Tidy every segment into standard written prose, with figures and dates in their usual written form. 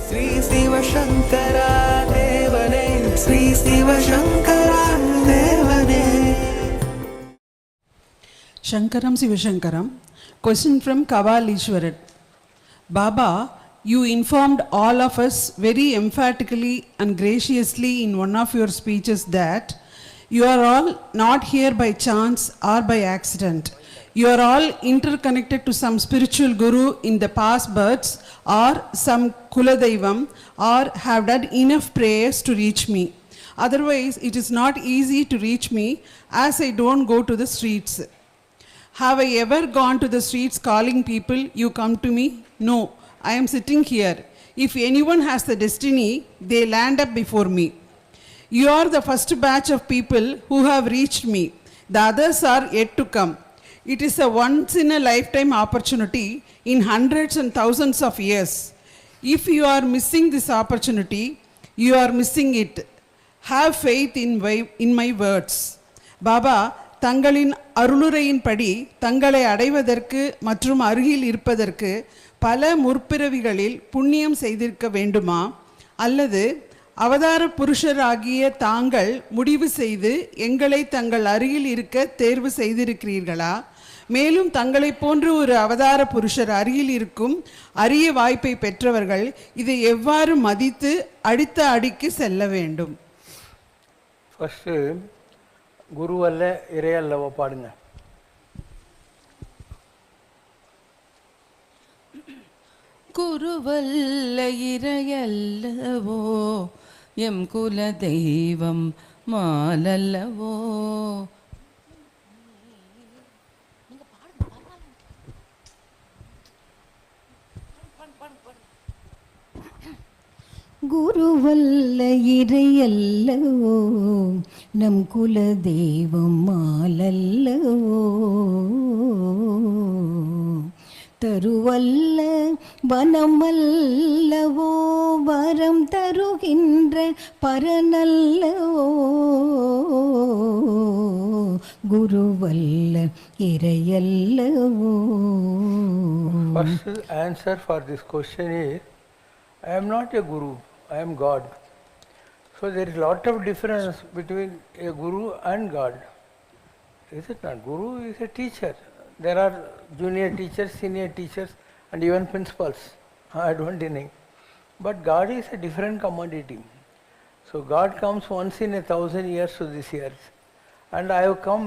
ஸ்ரீ சிவசங்கரா தேவனே, ஸ்ரீ சிவசங்கரா தேவனே. Shankaram Sivashankaram. Question from Kaval Ishwaran. Baba, you informed all of us very emphatically and graciously in one of your speeches that you are all not here by chance or by accident. You are all interconnected to some spiritual guru in the past births or some Kuladaivam, or have done enough prayers to reach me. Otherwise, it is not easy to reach me as I don't go to the streets. Have I ever gone to the streets calling people, you come to me? No, I am sitting here. If anyone has the destiny, they land up before me. You are the first batch of people who have reached me. The others are yet to come. It is a once in a lifetime opportunity in hundreds and thousands of years. If you are missing this opportunity, you are missing it. Have faith in my words. Baba, தங்களின் அருளுரையின்படி தங்களை அடைவதற்கு மற்றும் அருகில் இருப்பதற்கு பல முற்பிறவிகளில் புண்ணியம் செய்திருக்க வேண்டுமா, அல்லது அவதார புருஷராகிய தாங்கள் முடிவு செய்து எங்களை தங்கள் அருகில் இருக்க தேர்வு செய்திருக்கிறீர்களா? மேலும் தங்களை போன்ற ஒரு அவதார புருஷர் அருகில் இருக்கும் அரிய வாய்ப்பை பெற்றவர்கள் இதை எவ்வாறு மதித்து அடுத்த அடிக்கு செல்ல வேண்டும்? ஃபர்ஸ்ட் குரு அல்ல இறையல்லவோ பாடுங்க. குருவல்ல இறையல்லவோ எம் குல தெய்வம் மாலல்லவோ. குருவல்ல இறையல்லவோ நம் குல தெய்வம் மாலல்லவோ. தருவல்ல வனமல்லவோ வரம் தருகின்ற பரனல்லவோ. குருவல்ல இறையல்லவோ. First answer for this question is, I am not a guru, I am God. So there is a lot of difference between a guru and God. Is it not? Guru is a teacher. There are junior teachers, senior teachers, and even principals. I don't deny. But God is a different commodity. So God comes once in 1,000 years to this earth. And I have come,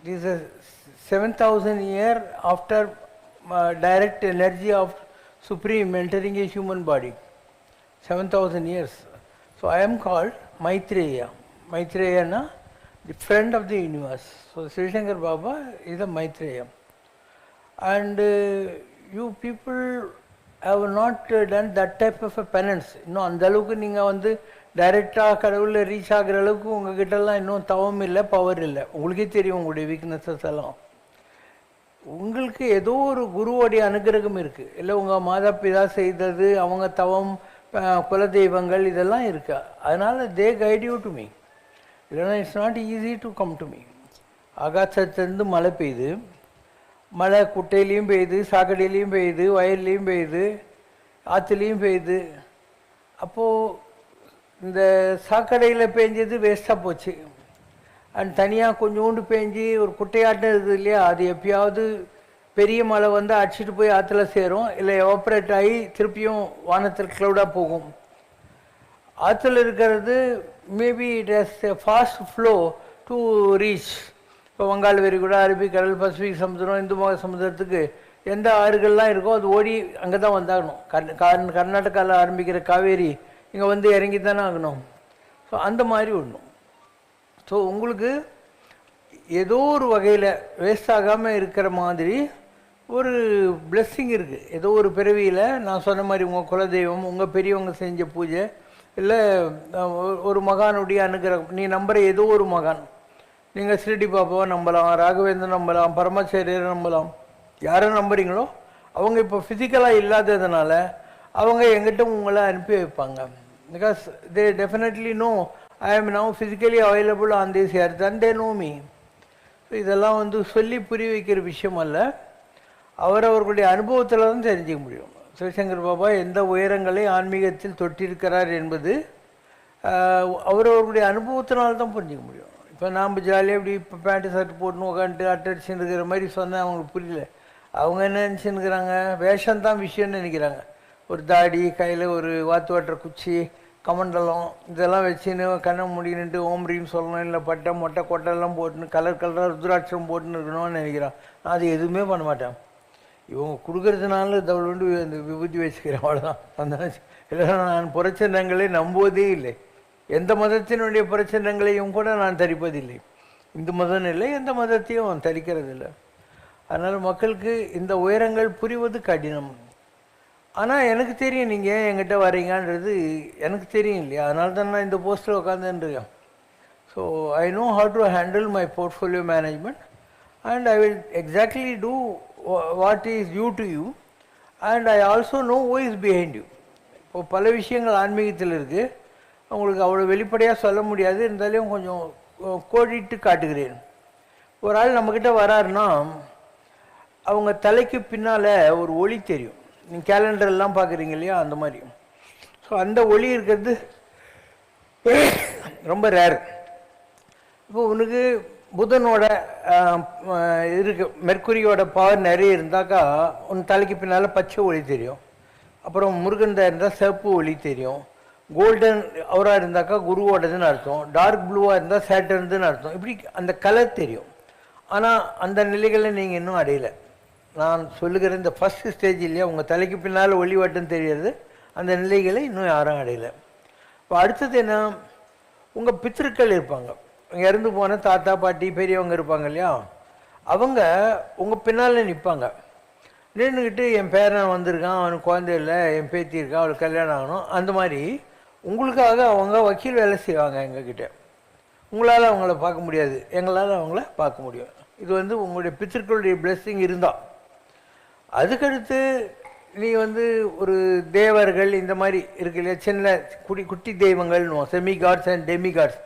this is 7,000 years after direct energy of Supreme entering a human body. 7,000 years. So I am called Maitreya. Maitreya na, the friend of the universe. So Sri Shankar Baba is a Maitreya. And you people have not done that type of a penance. இன்னும் அந்த அளவுக்கு நீங்கள் வந்து டைரெக்டாக கடவுளில் reach ஆகிற அளவுக்கு உங்ககிட்டலாம் இன்னும் தவம் இல்லை, பவர் இல்லை. உங்களுக்கே தெரியும் உங்களுடைய வீக்னஸஸ் எல்லாம். உங்களுக்கு ஏதோ ஒரு குருவோடைய அனுகிரகம் இருக்குது. இல்லை உங்கள் மாதா பிதா செய்தது, அவங்க தவம், குலதெய்வங்கள் இதெல்லாம் இருக்கா. அதனால் they guide you to me. இல்லைன்னா it's not easy to come to me. ஆகாசத்துலேருந்து மழை பெய்யுது, மழை குட்டையிலையும் பெய்யுது, சாக்கடையிலையும் பெய்யுது, வயல்லையும் பெய்யுது, ஆற்றுலையும் பெய்யுது. அப்போது இந்த சாக்கடையில் பெஞ்சது வேஸ்ட்டாக போச்சு. அண்ட் தனியாக கொஞ்சோண்டு பெஞ்சு ஒரு குட்டையாட்டம் இருக்குது இல்லையா, அது எப்பயாவது பெரிய மழை வந்து அடிச்சுட்டு போய் ஆற்றுல சேரும், இல்லை எவாப்ரேட் ஆகி திருப்பியும் வானத்தில் க்ளவுடாக போகும். ஆற்றுல இருக்கிறது maybe it has a fast flow to reach. இப்போ வங்காள விரிகுடா, அரபிக்கடல், பசிபிக் சமுத்திரம், இந்து மகா சமுத்திரத்துக்கு எந்த ஆறுகள்லாம் இருக்கோ அது ஓடி அங்கே தான் வந்தாகணும். கர்நாடகாவில் ஆரம்பிக்கிற காவேரி இங்கே வந்து இறங்கி தானே ஆகணும். ஸோ அந்த மாதிரி ஒன்றும். ஸோ உங்களுக்கு ஏதோ ஒரு வகையில் வேஸ்ட் ஆகாமல் இருக்கிற மாதிரி ஒரு பிளெஸ்ஸிங் இருக்குது. ஏதோ ஒரு பிறவியில் நான் சொன்ன மாதிரி உங்கள் குலதெய்வம், உங்கள் பெரியவங்க செஞ்ச பூஜை, இல்லை ஒரு மகானுடைய அனுகிரகம். நீ நம்புகிற ஏதோ ஒரு மகான், நீங்கள் ஸ்ரீடி பாபாவை நம்பலாம், ராகவேந்திரன் நம்பலாம், பரமாச்சாரியரை நம்பலாம், யாரை நம்புறீங்களோ அவங்க இப்போ ஃபிசிக்கலாக இல்லாததுனால அவங்க எங்கிட்ட உங்களை அனுப்பி வைப்பாங்க. பிகாஸ் தே டெஃபினெட்லி நோ ஐ ஆம் now physically available on this earth and they know me. இதெல்லாம் வந்து சொல்லி புரிய வைக்கிற விஷயம் அல்ல, அவரவர்களுடைய அனுபவத்தில் தான் தெரிஞ்சிக்க முடியும். சிவசங்கர் பாபா எந்த உயரங்களை ஆன்மீகத்தில் தொட்டிருக்கிறார் என்பது அவரவருடைய அனுபவத்தினால தான் புரிஞ்சிக்க முடியும். இப்போ நாம் ஜாலியாக இப்படி இப்போ பேண்ட்டு ஷர்ட் போட்டுன்னு உட்காந்துட்டு அட்டடிச்சுன்னு இருக்கிற மாதிரி சொன்னால் அவங்களுக்கு புரியல. அவங்க என்ன நினச்சின்னுக்கிறாங்க, வேஷம்தான் விஷயம்னு நினைக்கிறாங்க. ஒரு தாடி, கையில் ஒரு வாத்து வாட்டுற குச்சி, கமண்டலம் இதெல்லாம் வச்சுன்னு கண்ணை முடிக்கிட்டு ஓம் ரீம் சொல்லணும், இல்லை பட்டை மொட்டை கொட்டெல்லாம் போட்டுன்னு கலர் கலராக ருத்ராட்சம் போட்டுன்னு இருக்கணும்னு நினைக்கிறான். நான் அது எதுவுமே பண்ண மாட்டேன். இவங்க கொடுக்கறதுனால தவளுண்டு அந்த விபூதி வச்சுக்கிறேன், அவ்வளோதான். அந்த இல்லைன்னா நான் புறச்சந்தங்களை நம்புவதே இல்லை. எந்த மதத்தினுடைய புறச்சந்தங்களையும் கூட நான் தரிப்பதில்லை. இந்து மதம் இல்லை, எந்த மதத்தையும் தரிக்கிறதில்லை. அதனால் மக்களுக்கு இந்த உயரங்கள் புரிவது கடினம். ஆனால் எனக்கு தெரியும் நீங்கள் என்கிட்ட வரீங்கன்றது எனக்கு தெரியும் இல்லையா, அதனால தான் நான் இந்த போஸ்ட்டில் உட்காந்துருக்கேன். So I know how to handle my portfolio management and I will exactly do what is you to you and I also know who is behind you. இப்போது பல விஷயங்கள் ஆன்மீகத்தில் இருக்குது, அவங்களுக்கு அவ்வளோ வெளிப்படையாக சொல்ல முடியாது, இருந்தாலும் கொஞ்சம் கோடிட்டு காட்டுகிறேன். ஒரு ஆள் நம்மக்கிட்ட வராருன்னா அவங்க தலைக்கு பின்னால் ஒரு ஒளி தெரியும். நீங்கள் கேலண்டர்லாம் பார்க்குறீங்க இல்லையா, அந்த மாதிரி. ஸோ அந்த ஒளி இருக்கிறது ரொம்ப ரேர். இப்போ உனக்கு புதனோட மெர்க்குரியோட பவர் நிறைய இருந்தாக்கா உன் தலைக்கு பின்னால் பச்சை ஒளி தெரியும். அப்புறம் முருகன் தான் இருந்தால் சிவப்பு ஒளி தெரியும். கோல்டன் அவராக இருந்தாக்கா குருவோடதுன்னு அர்த்தம். டார்க் ப்ளூவாக இருந்தால் சேட்டர்னுன்னு அர்த்தம். இப்படி அந்த கலர் தெரியும். ஆனால் அந்த நிலைகளை நீங்கள் இன்னும் அடையலை. நான் சொல்லுகிற இந்த ஃபஸ்ட்டு ஸ்டேஜ் இல்லையா, உங்கள் தலைக்கு பின்னால் ஒளி வட்டம் தெரியாது, அந்த நிலைகளை இன்னும் யாரும் அடையலை. இப்போ அடுத்தது என்ன, உங்கள் பித்திருக்கள் இருப்பாங்க, இறந்து போன தாத்தா பாட்டி பெரியவங்க இருப்பாங்க இல்லையா, அவங்க உங்கள் பின்னால் நிற்பாங்க. நின்றுக்கிட்டு என் பேரன் வந்திருக்கான், அவனுக்கு குழந்தை இல்லை, என் பேத்தி இருக்கா, அவளுக்கு கல்யாணம் ஆகணும், அந்த மாதிரி உங்களுக்காக அவங்க வக்கீல் வேலை செய்வாங்க எங்ககிட்ட. உங்களால் அவங்கள பார்க்க முடியாது, எங்களால் அவங்கள பார்க்க முடியும். இது உங்களுடைய பித்திருக்களுடைய பிளெஸ்ஸிங் இருந்தால். அதுக்கடுத்து நீ ஒரு தேவர்கள் இந்த மாதிரி இருக்கு இல்லையா, சின்ன குட்டி தெய்வங்கள்னு semi gods and demi gods.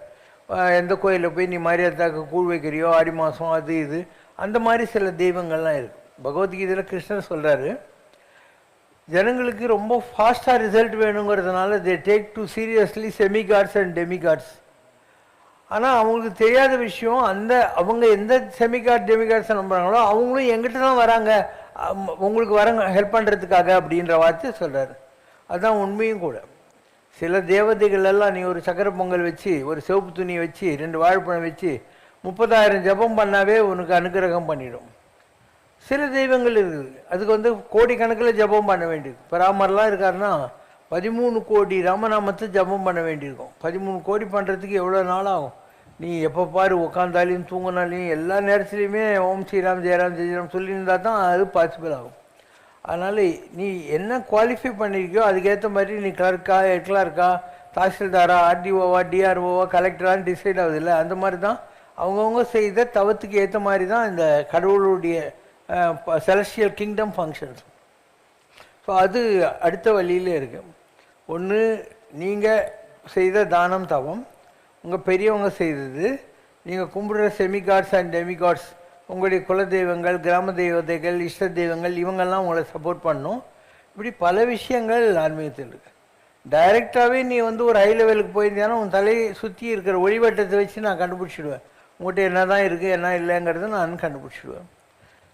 எந்த கோயிலில் போய் நீ மரியாதைக்கு கூழ் வைக்கிறியோ, ஆடி மாதம் அது இது, அந்த மாதிரி சில தெய்வங்கள்லாம் இருக்குது. பகவத்கீதையில் கிருஷ்ணர் சொல்கிறாரு, ஜனங்களுக்கு ரொம்ப ஃபாஸ்ட்டாக ரிசல்ட் வேணுங்கிறதுனால they take too seriously semi gods and demi gods. ஆனால் அவங்களுக்கு தெரியாத விஷயம், அவங்க எந்த செமிகார்ட் டெமிகார்ட்ஸை நம்புகிறாங்களோ அவங்களும் எங்கிட்ட தான் வராங்க உங்களுக்கு ஹெல்ப் பண்ணுறதுக்காக அப்படின்ற வார்த்தை சொல்கிறார். அதுதான் உண்மையும் கூட. சில தேவதைகள் எல்லாம் நீ ஒரு சக்கரை பொங்கல் வச்சு, ஒரு சிவப்பு துணியை வச்சு, 2 வாழைப்பழம் வச்சு 30,000 ஜபம் பண்ணாவே உனக்கு அனுகிரகம் பண்ணிடும். சில தெய்வங்கள் இருக்குது, அதுக்கு கோடிக்கணக்கில் ஜபம் பண்ண வேண்டியது. இப்போ ராமர்லாம் இருக்காருன்னா 13 கோடி ராமநாமத்தை ஜபம் பண்ண வேண்டியிருக்கும். 13 கோடி பண்ணுறதுக்கு எவ்வளோ நாள் ஆகும்? நீ எப்போ பாரு உட்காந்தாலையும் தூங்கினாலையும் எல்லா நேரத்துலையுமே ஓம் ஸ்ரீராம் ஜெயராம் ஜெயராம் சொல்லியிருந்தா தான் அது பாசிபிள் ஆகும். அதனால் நீ என்ன குவாலிஃபை பண்ணியிருக்கியோ அதுக்கேற்ற மாதிரி நீ கிளர்க்கா, கிளர்க்கா, தாசில்தாரா, ஆர்டிஓவா, டிஆர்ஓவா, கலெக்டரான்னு டிசைட் ஆகுது இல்லை. அந்த மாதிரி தான் அவங்கவுங்க செய்த தவத்துக்கு ஏற்ற மாதிரி தான் இந்த கடவுளுடைய செலஸ்டியல் கிங்டம் ஃபங்க்ஷன்ஸ். ஸோ அது அடுத்த வழியிலே இருக்குது. ஒன்று நீங்கள் செய்த தானம் தவம், உங்கள் பெரியவங்க செய்தது, நீங்கள் கும்பிடுற செமிகாட்ஸ் அண்ட் டெமிகாட்ஸ், உங்களுடைய குலதெய்வங்கள், கிராம தெய்வதைகள், இஷ்ட தெய்வங்கள், இவங்கெல்லாம் உங்களை சப்போர்ட் பண்ணும். இப்படி பல விஷயங்கள் ஆன்மீகத்தில் இருக்குது. டைரெக்டாகவே நீ ஒரு ஹை லெவலுக்கு போயிருந்தீங்கன்னா உன் தலையை சுற்றி இருக்கிற ஒளிவட்டத்தை வச்சு நான் கண்டுபிடிச்சிடுவேன். உங்கள்கிட்ட என்ன தான் இருக்குது என்ன இல்லைங்கிறத நான் கண்டுபிடிச்சிடுவேன்.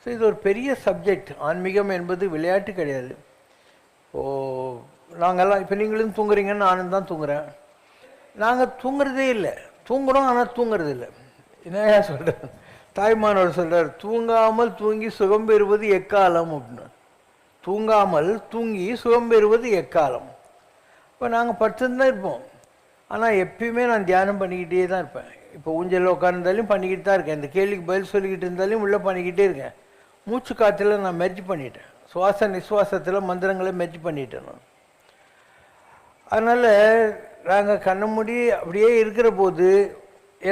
ஸோ இது ஒரு பெரிய சப்ஜெக்ட். ஆன்மீகம் என்பது விளையாட்டு கிடையாது. நாங்கள்லாம் இப்போ நீங்களும் தூங்குறீங்கன்னு நானும் தான் தூங்குறேன். நாங்கள் தூங்குறதே இல்லை, தூங்குகிறோம் ஆனால் தூங்குறது இல்லை. என்னையா சொல்கிறேன், தாய்மானவர் சொல்கிறார், தூங்காமல் தூங்கி சுகம் பெறுவது எக்காலம் அப்படின்னு. தூங்காமல் தூங்கி சுகம் பெறுவது எக்காலம். இப்போ நாங்கள் படுத்துன்னு இருப்போம், ஆனால் எப்பயுமே நான் தியானம் பண்ணிக்கிட்டே தான் இருப்பேன். இப்போ ஊஞ்சலில் உட்கார்ந்தாலும் பண்ணிக்கிட்டு தான் இருக்கேன், இந்த கேள்விக்கு பதில் சொல்லிக்கிட்டு இருந்தாலும் உள்ளே பண்ணிக்கிட்டே இருக்கேன். மூச்சு காற்றுல நான் மெர்ஜ் பண்ணிட்டேன், சுவாச நிஸ்வாசத்தில் மந்திரங்களை மெர்ஜ் பண்ணிட்டேன் நான். அதனால் நாங்கள் கண்ணை மூடி அப்படியே இருக்கிற போது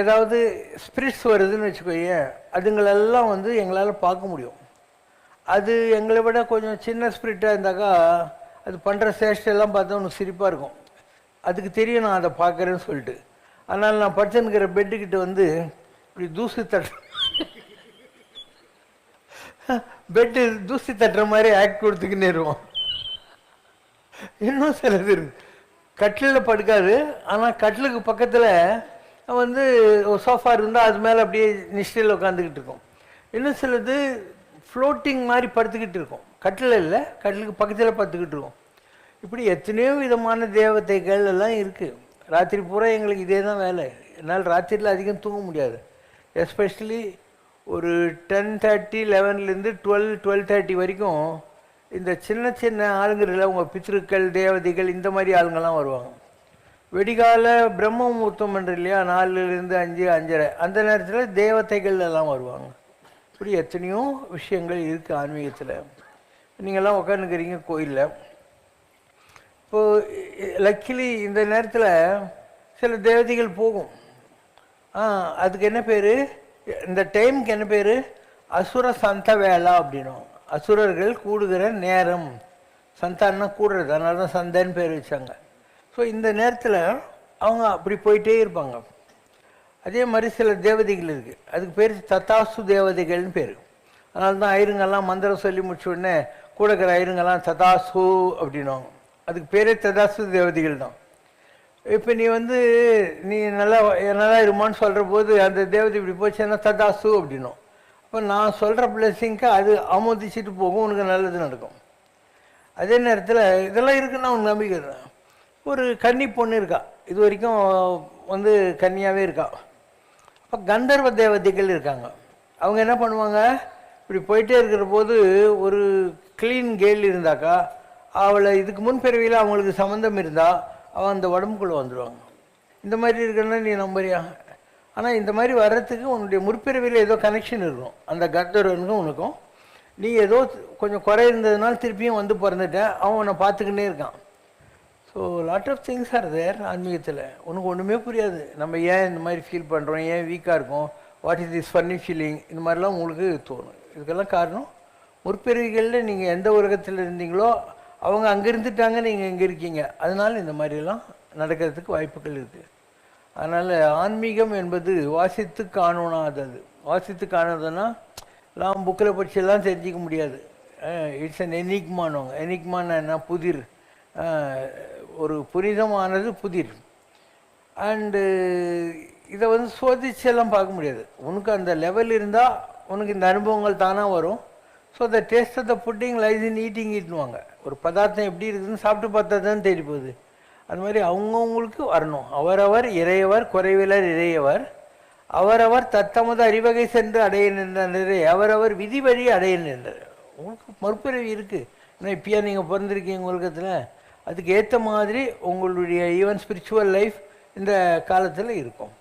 ஏதாவது ஸ்பிரிட்ஸ் வருதுன்னு வச்சுக்கோங்க, அதுங்களெல்லாம் எங்களால் பார்க்க முடியும். அது எங்களை விட கொஞ்சம் சின்ன ஸ்பிரிட்டாக இருந்தாக்கா அது பண்ணுற சேஷ்டெல்லாம் பார்த்தா உனக்கு சிரிப்பாக இருக்கும். அதுக்கு தெரியும் நான் அதை பார்க்குறேன்னு சொல்லிட்டு. அதனால் நான் படுத்துன்னுக்கிற பெட்டுக்கிட்ட இப்படி தூசி தட்டுற பெட்டு தூசி தட்டுற மாதிரி ஆக்ட் கொடுத்துக்கின்னே இருக்கும். இன்னும் சிலது இருக்கு, கட்டிலில் படுக்காது, ஆனால் கட்டிலுக்கு பக்கத்தில் வந்து ஒரு சோஃபா இருந்தால் அது மேலே அப்படியே நிஷ்டையில் உட்காந்துக்கிட்டு இருக்கும். இன்னும் சிலது ஃப்ளோட்டிங் மாதிரி படுத்துக்கிட்டு இருக்கும், கட்டில் இல்லை, கட்டிலுக்கு பக்கத்தில் படுத்துக்கிட்டு இருக்கும். இப்படி எத்தனையோ விதமான தேவதைகள் எல்லாம் இருக்குது. ராத்திரி பூரா எங்களுக்கு இதே தான் வேலை. என்னால் ராத்திரியில் அதிகம் தூங்க முடியாது. எஸ்பெஷலி ஒரு 10:30 11லேருந்து 12:30 வரைக்கும் இந்த சின்ன சின்ன ஆளுங்களில் உங்கள் பித்ருக்கள் தேவதைகள் இந்த மாதிரி ஆளுங்கள்லாம் வருவாங்க. வெடிகால பிரம்ம முகூர்த்தம் பண்ணுற இல்லையா, 4லேருந்து 5 5:30 அந்த நேரத்தில் தேவதைகள் எல்லாம் வருவாங்க. இப்படி எத்தனையோ விஷயங்கள் இருக்குது ஆன்மீகத்தில். நீங்கள்லாம் உட்காந்துக்கிறீங்க கோயிலில். இப்போது லக்கிலி இந்த நேரத்தில் சில தேவதைகள் போகும். அதுக்கு என்ன பேர், இந்த டைமுக்கு என்ன பேர், அசுர சந்த வேளா அப்படின்னும். அசுரர்கள் கூடுகிற நேரம், சந்தான்னா கூடுறது, அதனால தான் சந்தன்னு பேர் வச்சாங்க. ஸோ இந்த நேரத்தில் அவங்க அப்படி போயிட்டே இருப்பாங்க. அதே மாதிரி சில தேவதைகள் இருக்குது, அதுக்கு பேர் தத்தாசு தேவதைகள்னு பேர். அதனால தான் ஐருங்கெல்லாம் மந்திரம் சொல்லி முடிச்ச உடனே கூட இருக்கிற ஐருங்கெல்லாம் ததாசு அப்படின்னுவாங்க. அதுக்கு பேரே ததாசு தேவதைகள் தான். இப்போ நீ வந்து நீ நல்லா இருமான்னு சொல்கிற போது அந்த தேவதை இப்படி போச்சுன்னா ததாசு அப்படின்னும். அப்போ நான் சொல்கிற பிளஸிங்க்கு அது ஆமோதிச்சுட்டு போகும், உனக்கு நல்லது நடக்கும். அதே நேரத்தில் இதெல்லாம் இருக்குன்னா உனக்கு நம்பிக்கை தான். ஒரு கன்னி பொண்ணு இருக்கா, இது வரைக்கும் வந்து கன்னியாகவே இருக்கா. அப்போ கந்தர்வ தேவதைகள் இருக்காங்க. அவங்க என்ன பண்ணுவாங்க, இப்படி போயிட்டே இருக்கிற போது ஒரு க்ளீன் கேர்ள் இருந்தாக்கா, அவளை இதுக்கு முன்பிறவியில் அவங்களுக்கு சம்மந்தம் இருந்தால் அவன் அந்த உடம்புக்குள்ளே வந்துடுவாங்க. இந்த மாதிரி இருக்குன்னா நீ நம்புறியா? ஆனால் இந்த மாதிரி வர்றதுக்கு உன்னுடைய முற்பிறவியில் ஏதோ கனெக்ஷன் இருக்கும் அந்த கந்தர்வனுக்கும் உனக்கும். நீ ஏதோ கொஞ்சம் குறை இருந்ததுனால திருப்பியும் வந்து பிறந்துட்டேன், அவன் உன்னை பார்த்துக்கிட்டே இருக்கான். So lot of things are there ஆன்மீகத்தில். உனக்கு ஒன்றுமே புரியாது, நம்ம ஏன் இந்த மாதிரி ஃபீல் பண்ணுறோம், ஏன் வீக்காக இருக்கும், what is this funny feeling, இந்த மாதிரிலாம் உங்களுக்கு தோணும். இதுக்கெல்லாம் காரணம் முற்பிறவிகளில் நீங்கள் எந்த உலகத்தில் இருந்தீங்களோ அவங்க அங்கே இருந்துட்டாங்க, நீங்கள் இங்கே இருக்கீங்க, அதனால் இந்த மாதிரிலாம் நடக்கிறதுக்கு வாய்ப்புகள் இருக்குது. அதனால் ஆன்மீகம் என்பது வாசித்து காணாதது. வாசித்து காணாததுன்னா எல்லாம் புக்கில் படிச்செல்லாம் தெரிஞ்சிக்க முடியாது. It's an எனிக்மானுவாங்க. எனிக்மான்னு என்ன, புதிர், ஒரு புனிதமானது புதிர். அண்டு இதை வந்து சோதிச்செல்லாம் பார்க்க முடியாது. உனக்கு அந்த லெவல் இருந்தால் உனக்கு இந்த அனுபவங்கள் தானாக வரும். So the taste of the pudding lies in eating இட்னுவாங்க. ஒரு பதார்த்தம் எப்படி இருக்குதுன்னு சாப்பிட்டு பார்த்தா தான் தெரிய போகுது. அது மாதிரி அவங்கவுங்களுக்கு வரணும். அவரவர் இறையவர் குறைவிலர் இறையவர், அவரவர் தத்தமது அறிவகை சென்று அடைய நின்றனரே, அவரவர் விதி வழி அடைய நின்றார். உங்களுக்கு மறுபிறவி இருக்குது. ஏன்னா இப்போயா நீங்கள் பிறந்திருக்கீங்க உலகத்தில், அதுக்கு ஏற்ற மாதிரி உங்களுடைய ஈவன் ஸ்பிரிச்சுவல் லைஃப் இந்த காலத்தில் இருக்கும்.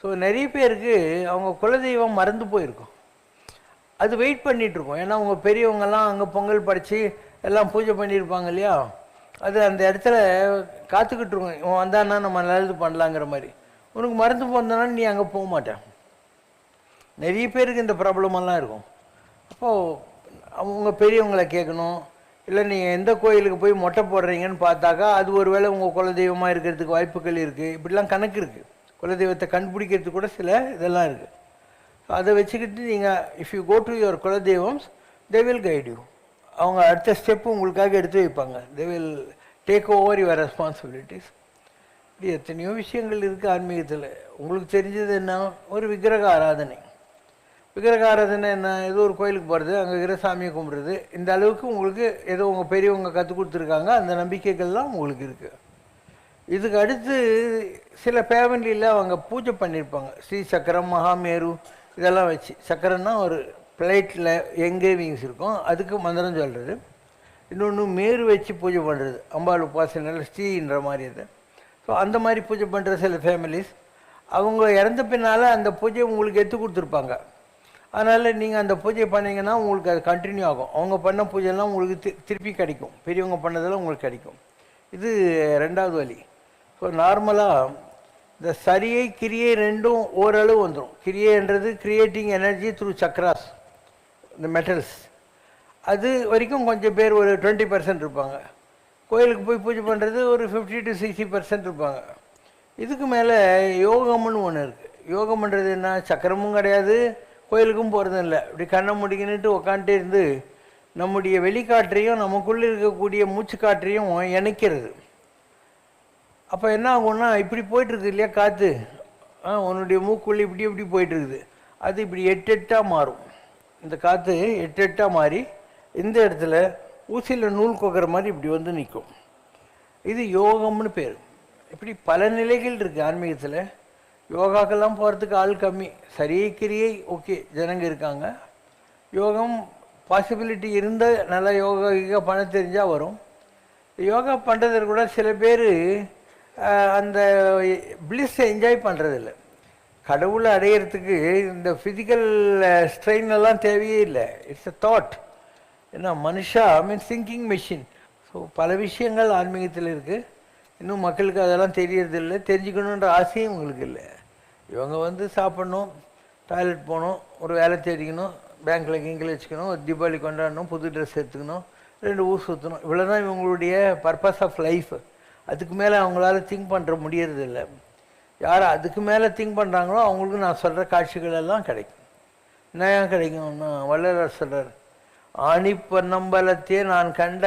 ஸோ நிறைய பேருக்கு அவங்க குலதெய்வம் மறந்து போயிருக்கும், அது வெயிட் பண்ணிகிட்ருக்கோம். ஏன்னா அவங்க பெரியவங்கெல்லாம் அங்கே பொங்கல் படைச்சி எல்லாம் பூஜை பண்ணியிருப்பாங்க இல்லையா, அது அந்த இடத்துல காத்துக்கிட்டு இருக்கோம், இவன் வந்தான்னா நம்ம நல்லது பண்ணலாங்கிற மாதிரி. உனக்கு மறந்து போனதுனால நீ அங்கே போக மாட்டேன். நிறைய பேருக்கு இந்த ப்ராப்ளமெல்லாம் இருக்கும். அப்போது அவங்க பெரியவங்களை கேட்கணும். இல்லை நீங்கள் எந்த கோயிலுக்கு போய் மொட்டை போடுறீங்கன்னு பார்த்தாக்கா அது ஒரு வேளை உங்கள் குலதெய்வமாக இருக்கிறதுக்கு வாய்ப்புகள் இருக்குது. இப்படிலாம் கணக்கு இருக்குது. குலதெய்வத்தை கண்டுபிடிக்கிறதுக்கு கூட சில இதெல்லாம் இருக்குது. ஸோ அதை வச்சுக்கிட்டு நீங்கள் if you go to your குலதெய்வம்ஸ், தே வில் கைட் யூ. அவங்க அடுத்த ஸ்டெப்பு உங்களுக்காக எடுத்து வைப்பாங்க. They will take over your responsibilities. இப்படி எத்தனையோ விஷயங்கள் இருக்குது ஆன்மீகத்தில். உங்களுக்கு தெரிஞ்சது என்ன, ஒரு விக்கிரக ஆராதனை. விக்கிரக ஆராதனை என்ன, ஏதோ ஒரு கோயிலுக்கு போகிறது, அங்கே இருக்கிற சாமியை கும்பிட்றது. இந்த அளவுக்கு உங்களுக்கு ஏதோ உங்கள் பெரியவங்க கற்றுக் கொடுத்துருக்காங்க, அந்த நம்பிக்கைகள்லாம் உங்களுக்கு இருக்குது. இதுக்கு அடுத்து சில ஃபேமிலியில் அவங்க பூஜை பண்ணியிருப்பாங்க. ஸ்ரீ சக்கரம், மகாமேரு இதெல்லாம் வச்சு. சக்கரம்னா ஒரு பிளேட்டில் எங்கேவிங்ஸ் இருக்கும், அதுக்கு மந்திரம் சொல்கிறது. இன்னொன்று மேரு வச்சு பூஜை பண்ணுறது, அம்பாள் உபாசனையில் ஸ்ரீன்ற மாதிரி அது. ஸோ அந்த மாதிரி பூஜை பண்ணுற சில ஃபேமிலிஸ், அவங்க இறந்த பின்னால் அந்த பூஜையை உங்களுக்கு எடுத்து கொடுத்துருப்பாங்க. அதனால் நீங்கள் அந்த பூஜை பண்ணிங்கன்னா உங்களுக்கு அது கண்டினியூ ஆகும். அவங்க பண்ண பூஜைலாம் உங்களுக்கு திருப்பி கிடைக்கும், பெரியவங்க பண்ணதெல்லாம் உங்களுக்கு கிடைக்கும். இது ரெண்டாவது வழி. ஸோ நார்மலாக இந்த சரியை கிரியை ரெண்டும் ஓரளவு வந்துடும். கிரியைன்றது கிரியேட்டிங் எனர்ஜி த்ரூ சக்ராஸ், இந்த மெட்டல்ஸ். அது வரைக்கும் கொஞ்சம் பேர் ஒரு 20% இருப்பாங்க. கோயிலுக்கு போய் பூஜை பண்ணுறது ஒரு 50 to 60% இருப்பாங்க. இதுக்கு மேலே யோகம்னு ஒன்று இருக்குது. யோகம் பண்ணுறது என்ன, சக்கரமும் கிடையாது, கோயிலுக்கும் போகிறதும் இல்லை. இப்படி கண்ணை முடிக்கின்னுட்டு உக்காந்துட்டே இருந்து நம்முடைய வெளிக்காற்றையும் நமக்குள்ளே இருக்கக்கூடிய மூச்சு காற்றையும் இணைக்கிறது. அப்போ என்ன ஆகும்னா, இப்படி போயிட்டுருக்கு இல்லையா காற்று, உன்னுடைய மூக்குள்ளே இப்படி இப்படி போயிட்டுருக்குது, அது இப்படி எட்டாக மாறும். இந்த காற்று எட்டாக மாறி இந்த இடத்துல ஊசியில் நூல் கோக்கிற மாதிரி இப்படி வந்து நிற்கும். இது யோகம்னு பேர். இப்படி பல நிலைகள் இருக்குது ஆன்மீகத்தில். யோகாக்கெல்லாம் போகிறதுக்கு ஆள் கம்மி. கிரியை ஓகே ஜனங்க இருக்காங்க. யோகம் பாசிபிலிட்டி இருந்தால் நல்லா யோகா பண்ண தெரிஞ்சால் வரும். யோகா பண்ணுறதுக்கு கூட சில பேர் அந்த பிளிஸ்ஸை என்ஜாய் பண்ணுறதில்ல. கடவுளை அடையிறதுக்கு இந்த ஃபிசிக்கல் ஸ்ட்ரெயின் எல்லாம் தேவையே இல்லை. It's a thought. ஏன்னா மனுஷா மீன்ஸ் திங்கிங் மெஷின். ஸோ பல விஷயங்கள் ஆன்மீகத்தில் இருக்குது. இன்னும் மக்களுக்கு அதெல்லாம் தெரியறதில்லை, தெரிஞ்சுக்கணுன்ற ஆசையும் உங்களுக்கு இல்லை. இவங்க வந்து சாப்பிட்ணும், டாய்லெட் போகணும், ஒரு வேலை தேடிக்கணும், பேங்க்கில் கிங்கில் வச்சுக்கணும், ஒரு தீபாவளி கொண்டாடணும், புது ட்ரெஸ் எடுத்துக்கணும், 2 ஊர் சுற்றணும், இவ்வளோ தான் இவங்களுடைய பர்பஸ் ஆஃப் லைஃப். அதுக்கு மேலே அவங்களால திங்க் பண்ணுற முடியறதில்லை. யார் அதுக்கு மேலே திங்க் பண்ணுறாங்களோ அவங்களுக்கு நான் சொல்கிற காட்சிகள் எல்லாம் கிடைக்கும். என்ன கிடைக்கும்னா, வள்ளலார் சொல்கிறார், ஆணி பொன்னம்பலத்தே நான் கண்ட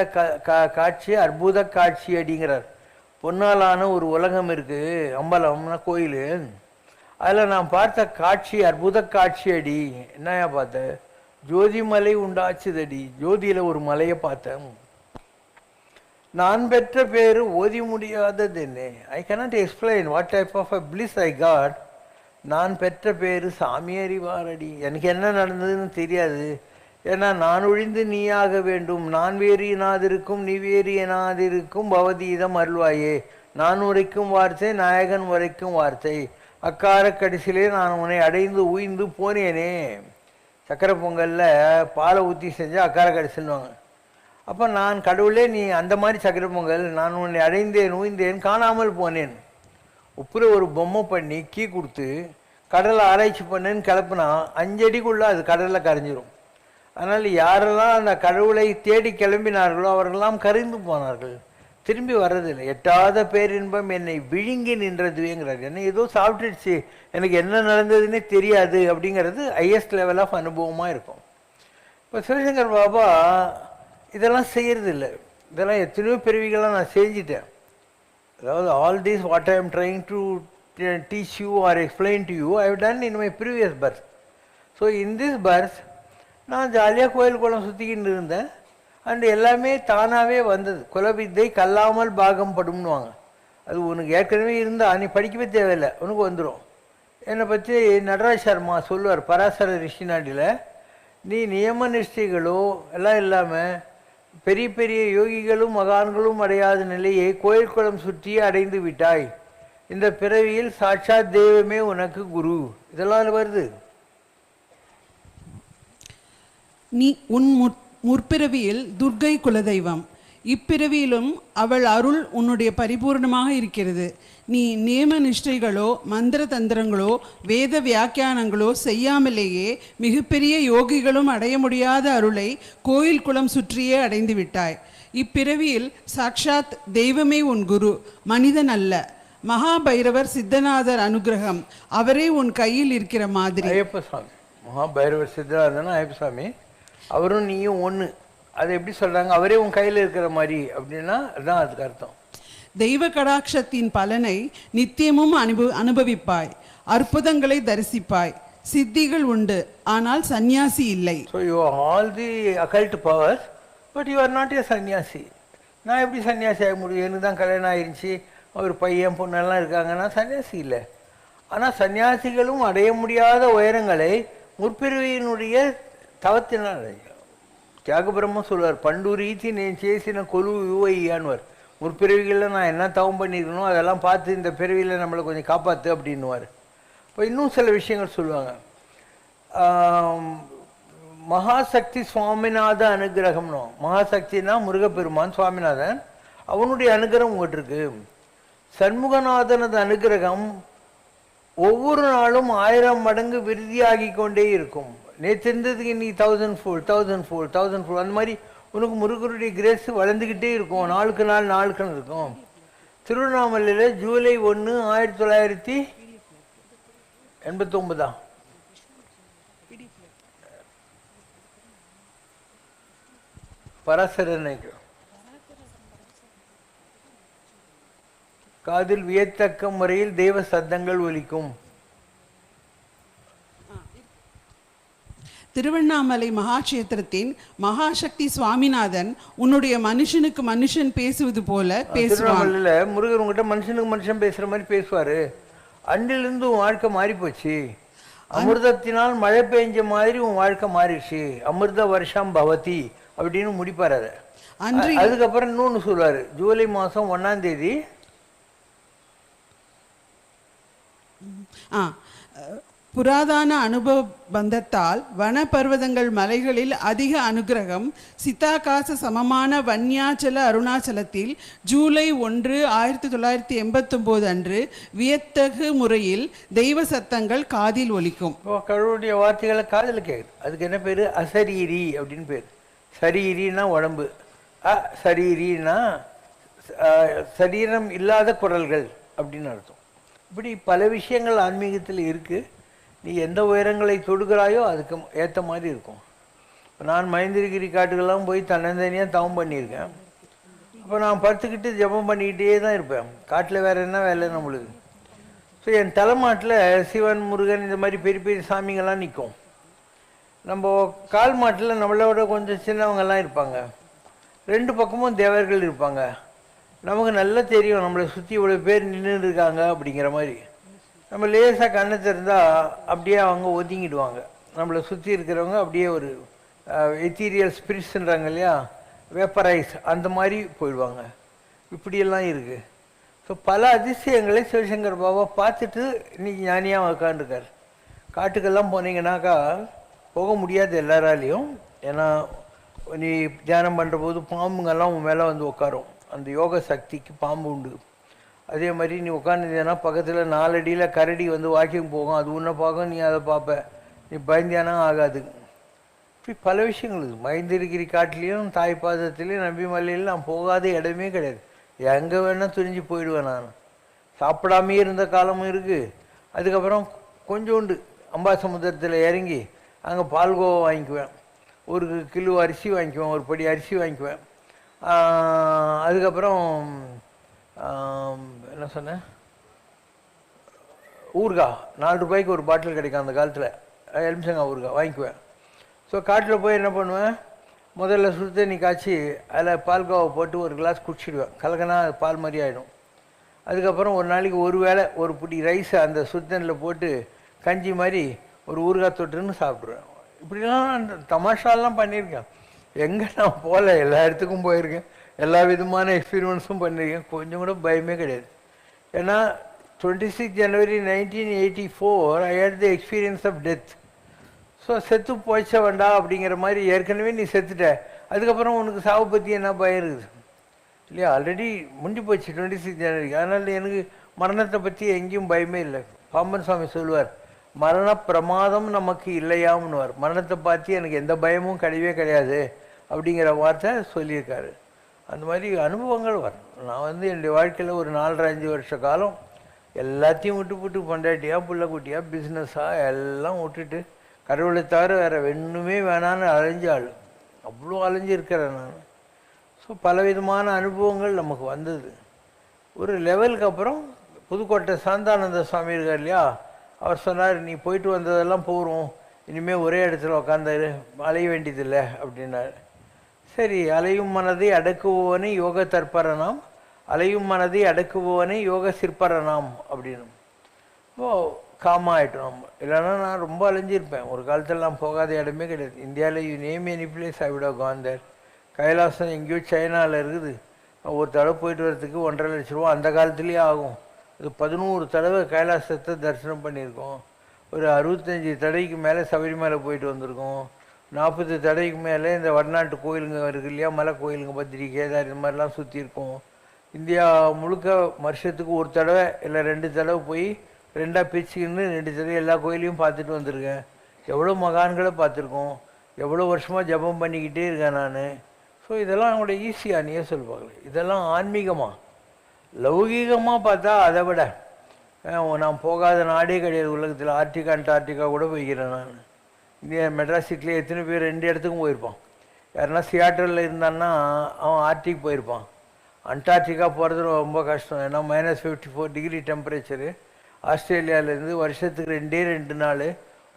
காட்சி அற்புத காட்சி அப்படிங்கிறார். பொன்னாலான ஒரு உலகம் இருக்குது, அம்பலம்னா கோயில், அதில் நான் பார்த்த காட்சி அற்புத காட்சி அடி. என்னையா பார்த்தேன்? ஜோதி மலை உண்டாச்சுதடி. ஜோதியில் ஒரு மலையை பார்த்தேன். நான் பெற்ற பேரு ஓதி முடியாதது என்ன. I cannot explain what type of a bliss I got. நான் பெற்ற பேரு சாமி அறிவாரடி. எனக்கு என்ன நடந்ததுன்னு தெரியாது. ஏன்னா நான் ஒழிந்து நீயாக வேண்டும், நான் வேறு எனாதிருக்கும் நீ வேறு எனாதிருக்கும் பவதீதம் அருள்வாயே. நான் உரைக்கும் வார்த்தை நாயகன் உரைக்கும் வார்த்தை. அக்கார கடைசியிலே நான் உன்னை அடைந்து உயிர்ந்து போனேனே. சக்கரை பொங்கலில் பாலை ஊற்றி செஞ்சால் அக்கார கடைசில்வாங்க. அப்போ நான் கடவுளே நீ அந்த மாதிரி சக்கரை பொங்கல், நான் உன்னை அடைந்தேன் உயிர்ந்தேன் காணாமல் போனேன். உப்புல ஒரு பொம்மை பண்ணி கீ கொடுத்து கடலை ஆராய்ச்சி பண்ணேன்னு கிளப்புனா 5 அடிக்குள்ளே அது கடலில் கரைஞ்சிரும். அதனால் யாரெல்லாம் அந்த கடவுளை தேடி கிளம்பினார்களோ அவர்களெல்லாம் கரைந்து போனார்கள், திரும்பி வர்றதில்லை. எட்டாத பேரின்பம் என்னை விழுங்கி நின்றதுவேங்கிறார். என்ன ஏதோ சாப்பிட்டுடுச்சு, எனக்கு என்ன நடந்ததுன்னே தெரியாது அப்படிங்கிறது ஹையஸ்ட் லெவல் ஆஃப் அனுபவமாக இருக்கும். இப்போ சிவசங்கர் பாபா இதெல்லாம் செய்யறதில்லை. இதெல்லாம் எத்தனையோ பிறவிகள்லாம் நான் செஞ்சிட்டேன். அதாவது all these what I am trying to teach you or explain to you I have done in my previous birth. So in this birth நான் ஜாலியாக கோயில் குளம் சுற்றிக்கிட்டு இருந்தேன். அண்ட் எல்லாமே தானாகவே வந்தது. குலவித்தை கல்லாமல் பாகம் படும்னுவாங்க. அது உனக்கு ஏற்கனவே இருந்தால் நீ படிக்கவே தேவையில்லை, உனக்கு வந்துடும். என்னை பற்றி நடராஜ் சர்மா சொல்லுவார் பராசர ரிஷிநாடியில், நீ நியம நிஷ்டைகளோ எல்லாம் இல்லாமல் பெரிய பெரிய யோகிகளும் மகான்களும் அடையாத நிலையை கோயில் குளம் சுற்றியே அடைந்து விட்டாய். இந்த பிறவியில் சாட்சாத் தெய்வமே உனக்கு குரு. இதெல்லாம் வருது. நீ உன் முற்பிறவியில் துர்க்கை குலதெய்வம், இப்பிறவியிலும் அவள் அருள் உன்னுடைய பரிபூர்ணமாக இருக்கிறது. நீ நியம நிஷ்டைகளோ மந்திர தந்திரங்களோ வேத வியாக்கியானங்களோ செய்யாமலேயே மிகப்பெரிய யோகிகளும் அடைய முடியாத அருளை கோயில் குளம் சுற்றியே அடைந்து விட்டாய். இப்பிறவியில் சாட்சாத் தெய்வமே உன் குரு, மனிதன் அல்ல. மகாபைரவர் சித்தநாதர் அனுகிரகம், அவரே உன் கையில் இருக்கிற மாதிரி. ஐயப்ப சுவாமி, மகாபைரவர் சித்தநாதன் ஐயப்ப சுவாமி, அவரும் நீயும் ஒன்று. அதை எப்படி சொல்கிறாங்க? அவரே உன் கையில் இருக்கிற மாதிரி அப்படின்னா அதுதான் அதுக்கு அர்த்தம். தெய்வ கடாட்சத்தின் பலனை நித்தியமும் அனுபவிப்பாய், அற்புதங்களை தரிசிப்பாய். சித்திகள் உண்டு, ஆனால் சந்நியாசி இல்லை. So you all the occult powers but you are not a sannyasi. நான் எப்படி சன்னியாசி ஆக முடியும்? எனக்கு தான் கல்யாணம் ஆயிடுச்சு, ஒரு பையன் பொண்ணெல்லாம் இருக்காங்கன்னா சன்னியாசி இல்லை. ஆனால் சன்னியாசிகளும் அடைய முடியாத உயரங்களை முற்பிறவியினுடைய தவத்தினால் தியாகபிரமும் சொல்வார், பண்டுரீத்தி నేను చేసిన కొలువు యువయ్యాన్వాர். முற்பிறவிகளில் நான் என்ன தவம் பண்ணியிருக்கணும் அதெல்லாம் பார்த்து இந்த பிறவியில் நம்மளை கொஞ்சம் காப்பாற்று அப்படின்னுவார். இப்போ இன்னும் சில விஷயங்கள் சொல்லுவாங்க. மகாசக்தி சுவாமிநாத அனுகிரகம்னு. மகாசக்தினா முருகப்பெருமான், சுவாமிநாதன், அவனுடைய அனுகிரகம் உங்கள்கிட்ட இருக்கு. சண்முகநாதனது அனுகிரகம் ஒவ்வொரு நாளும் 1000 மடங்கு விருத்தியாகி கொண்டே இருக்கும். நேற்று இருந்ததுக்கு நீ 1000 fold 1000 fold 1000 fold அந்த மாதிரி உனக்கு முருகருடைய கிரேஸ் வளர்ந்துக்கிட்டே இருக்கும், நாளுக்கு நாள் நாளுக்கு இருக்கும். திருவண்ணாமலையில் ஜூலை 1, 1989 பராசரன் நினைக்கிறோம். காதில் வியத்தக்க முறையில் தெய்வ சத்தங்கள் ஒலிக்கும். திருவண்ணாமலை மகாட்சேத்திரத்தின் மகாசக்தி சுவாமிநாதன் உன்னுடைய மனுஷனுக்கு மனுஷன் பேசுவது போல பேசுவான். திருவண்ணாமலையில முருகர் உங்ககிட்ட மனுஷனுக்கு மனுஷன் பேசுற மாதிரி பேசுவாரு. அன்றிலிருந்து உன் வாழ்க்கை மாறி போச்சு. அமிர்தத்தினால் மழை பெஞ்ச மாதிரி உன் வாழ்க்கை மாறிடுச்சு. அமிர்த வருஷம் பவதி அப்படின்னு முடிப்பார் அதை. அதுக்கப்புறம் இன்னொன்னு சொல்லுவாரு, ஜூலை மாசம் 1ஆம் தேதி புராதான அனுபவ பந்தத்தால் வன பர்வதங்கள் மலைகளில் அதிக அனுகிரகம் சித்தாகாச சமமான வன்யாச்சல அருணாச்சலத்தில் ஜூலை 1, 1989 அன்று வியத்தகு முறையில் தெய்வ சத்தங்கள் காதில் ஒலிக்கும். கடவுளுடைய வார்த்தைகளை காதில் கேட்குது. அதுக்கு என்ன பேர்? அசரீரி அப்படின்னு பேர். சரீரின்னா உடம்பு, சரீரின்னா சரீரம் இல்லாத குரல்கள் அப்படின்னு அர்த்தம். இப்படி பல விஷயங்கள் ஆன்மீகத்தில் இருக்குது. நீ எந்த உயரங்களை தொடுகிறாயோ அதுக்கு ஏற்ற மாதிரி இருக்கும். நான் மகேந்திரகிரி காட்டுக்கெல்லாம் போய் தன்னந்தனியாக தவம் பண்ணியிருக்கேன். அப்போ நான் படுத்துக்கிட்டு ஜபம் பண்ணிக்கிட்டே தான் இருப்பேன். காட்டில் வேறு என்ன வேலை நம்மளுக்கு. ஸோ என் தலைமாட்டில் சிவன், முருகன் இந்த மாதிரி பெரிய பெரிய சாமிங்கள்லாம் நிற்கும். நம்ம கால் மாட்டில் நம்மளோட கொஞ்சம் சின்னவங்கெல்லாம் இருப்பாங்க. 2 பக்கமும் தேவர்கள் இருப்பாங்க. நமக்கு நல்லா தெரியும் நம்மளை சுற்றி இவ்வளோ பேர் நின்று இருக்காங்க அப்படிங்கிற மாதிரி. நம்ம லேசாக கண்ணை திறந்தால் அப்படியே அவங்க ஒதுங்கிடுவாங்க. நம்மளை சுற்றி இருக்கிறவங்க அப்படியே ஒரு எத்தீரியல் ஸ்பிரிட்ஸ்ன்றாங்க இல்லையா, வேப்பரைஸ், அந்த மாதிரி போயிடுவாங்க. இப்படியெல்லாம் இருக்குது. ஸோ பல அதிசயங்களை சிவசங்கர் பாபா பார்த்துட்டு இன்னைக்கு ஞானியாக உட்காந்துருக்கார். காட்டுக்கெல்லாம் போனீங்கன்னாக்கா போக முடியாது எல்லாராலையும். ஏன்னா நீ தியானம் பண்ணுற போது பாம்புங்கெல்லாம் உன் மேலே வந்து உட்காரும். அந்த யோக சக்திக்கு பாம்பு உண்டு. அதே மாதிரி நீ உட்காந்துருந்தேன்னா பக்கத்தில் 4 அடியில் கரடி வந்து வாக்கிங் போகும். அது உன்னை பார்க்கும், நீ அதை பார்ப்ப. நீ பயந்தியானா ஆகாது. இப்படி பல விஷயங்கள் இருக்குது. மகேந்திரகிரி காட்டிலையும் தாய் பாதத்துலேயும் நம்பி மலையிலும் நான் போகாத இடமே கிடையாது. எங்கே வேணால் துணிஞ்சு போயிடுவேன். நான் சாப்பிடாமே இருந்த காலமும் இருக்குது. அதுக்கப்புறம் கொஞ்சோண்டு அம்பாசமுத்திரத்தில் இறங்கி அங்கே பால்கோவா வாங்கிக்குவேன். 1 கிலோ அரிசி வாங்கிக்குவேன், 1 படி அரிசி வாங்கிக்குவேன். அதுக்கப்புறம் என்ன சொன்னேன், ஊறுகாய் 4 ரூபாய்க்கு ஒரு பாட்டில் கிடைக்கும் அந்த காலத்தில். எலுமிச்சங்காய் ஊறுகாய் வாங்கிக்குவேன். ஸோ காட்டில் போய் என்ன பண்ணுவேன், முதல்ல சுடு தண்ணி காய்ச்சி அதில் பால்கோவை போட்டு 1 கிளாஸ் குடிச்சிடுவேன். கலக்கனா அது பால் மாதிரி ஆகிடும். அதுக்கப்புறம் ஒரு நாளைக்கு 1 வேளை 1 பிடி ரைஸை அந்த சுடு தண்ணியில் போட்டு கஞ்சி மாதிரி ஒரு ஊறுகாய் தொட்டுன்னு சாப்பிட்ருவேன். இப்படிலாம் அந்த தமாஷாலாம் பண்ணியிருக்கேன். எங்கே நான் போகல, எல்லா இடத்துக்கும் போயிருக்கேன். எல்லா விதமான எக்ஸ்பீரியன்ஸும் பண்ணியிருக்கேன். கொஞ்சம் கூட பயமே கிடையாது. ஏன்னா 26 ஜனவரி 1984 I had the experience of death. So செத்து போய்ச்ச வேண்டா அப்படிங்கிற மாதிரி. ஏற்கனவே நீ செத்துட்ட, அதுக்கப்புறம் உனக்கு சாவு பற்றி என்ன பயம் இருக்குது இல்லையா? ஆல்ரெடி முண்டி போச்சு 26 ஜனவரி. அதனால் எனக்கு மரணத்தை பற்றி எங்கேயும் பயமே இல்லை. பாம்பன் சுவாமி சொல்லுவார், மரண பிரமாதம் நமக்கு இல்லையாம்னுவார். மரணத்தை பார்த்து எனக்கு எந்த பயமும் கிடையவே கிடையாது அப்படிங்கிற வார்த்தை சொல்லியிருக்காரு. அந்த மாதிரி அனுபவங்கள் வரும். நான் வந்து என்னுடைய வாழ்க்கையில் ஒரு 4-5 வருஷ காலம் எல்லாத்தையும் விட்டு பொண்டாட்டியாக புள்ளக்குட்டியாக பிஸ்னஸாக எல்லாம் விட்டுட்டு கடவுளை தவிர வேறு ஒன்றுமே வேணான்னு அலைஞ்சாள். அவ்வளோ அலைஞ்சிருக்கிறேன் நான். ஸோ பலவிதமான அனுபவங்கள் நமக்கு வந்தது. ஒரு லெவலுக்கு அப்புறம் புதுக்கோட்டை சாந்தானந்த சுவாமி இருக்கார் இல்லையா, அவர் சொன்னார், நீ போயிட்டு வந்ததெல்லாம் போகிறோம், இனிமேல் ஒரே இடத்துல உட்காந்தாரு, அலைய வேண்டியதில்லை அப்படின்னாரு. சரி, அலையும் மனதை அடக்குபவனை யோக தற்பரனாம், அலையும் மனதை அடக்குபவனை யோக சிற்பரனாம் அப்படின்னு. ஓ காமா ஆகிட்டோம் நம்ம. இல்லைன்னா நான் ரொம்ப அலைஞ்சிருப்பேன். ஒரு காலத்தில் நான் போகாத இடமே கிடையாது. இந்தியாவில் யூ நேம் எனி பிளேஸ் ஐ விட் ஹவ் கான் தேர். கைலாசம் எங்கேயோ சைனாவில் இருக்குது. ஒரு தடவை போயிட்டு வரதுக்கு 1.5 லட்ச ரூபா அந்த காலத்துலேயே ஆகும். அது 11 தடவை கைலாசத்தை தரிசனம் பண்ணியிருக்கோம். ஒரு 65 தடவைக்கு மேலே சபரிமலை போயிட்டு வந்திருக்கோம். 40 தடவைக்கு மேலே இந்த வடநாட்டு கோயிலுங்க இருக்குது இல்லையா, மலை கோயிலுங்க, பத்ரி, கேதார், இந்த மாதிரிலாம் சுற்றியிருக்கோம். இந்தியா முழுக்க வருஷத்துக்கு 1 தடவை இல்லை 2 தடவை போய் 2ஆக பிரிச்சுக்கின்னு 2 தடவை எல்லா கோயிலையும் பார்த்துட்டு வந்திருக்கேன். எவ்வளோ மகான்களை பார்த்துருக்கோம். எவ்வளோ வருஷமாக ஜபம் பண்ணிக்கிட்டே இருக்கேன் நான். ஸோ இதெல்லாம் அவங்களோட ஈஸியாக நீயே சொல்லுவாங்க. இதெல்லாம் ஆன்மீகமாக. லௌகீகமாக பார்த்தா அதை விட நான் போகாத நாடே கிடையாது உலகத்தில். ஆர்டிகா அண்டார்டிகா கூட போய்க்கிறேன் நான். இந்தியா மெட்ராஸ் சிட்டிலே எத்தனை பேர் 2 இடத்துக்கும் போயிருப்பான். யாருன்னா சியாட்டலில் இருந்தான்னா அவன் ஆர்டிக் போயிருப்பான். அண்டார்டிகா போகிறது ரொம்ப கஷ்டம். ஏன்னா -54 டிகிரி டெம்பரேச்சரு. ஆஸ்திரேலியாவிலேருந்து வருஷத்துக்கு 2 நாள்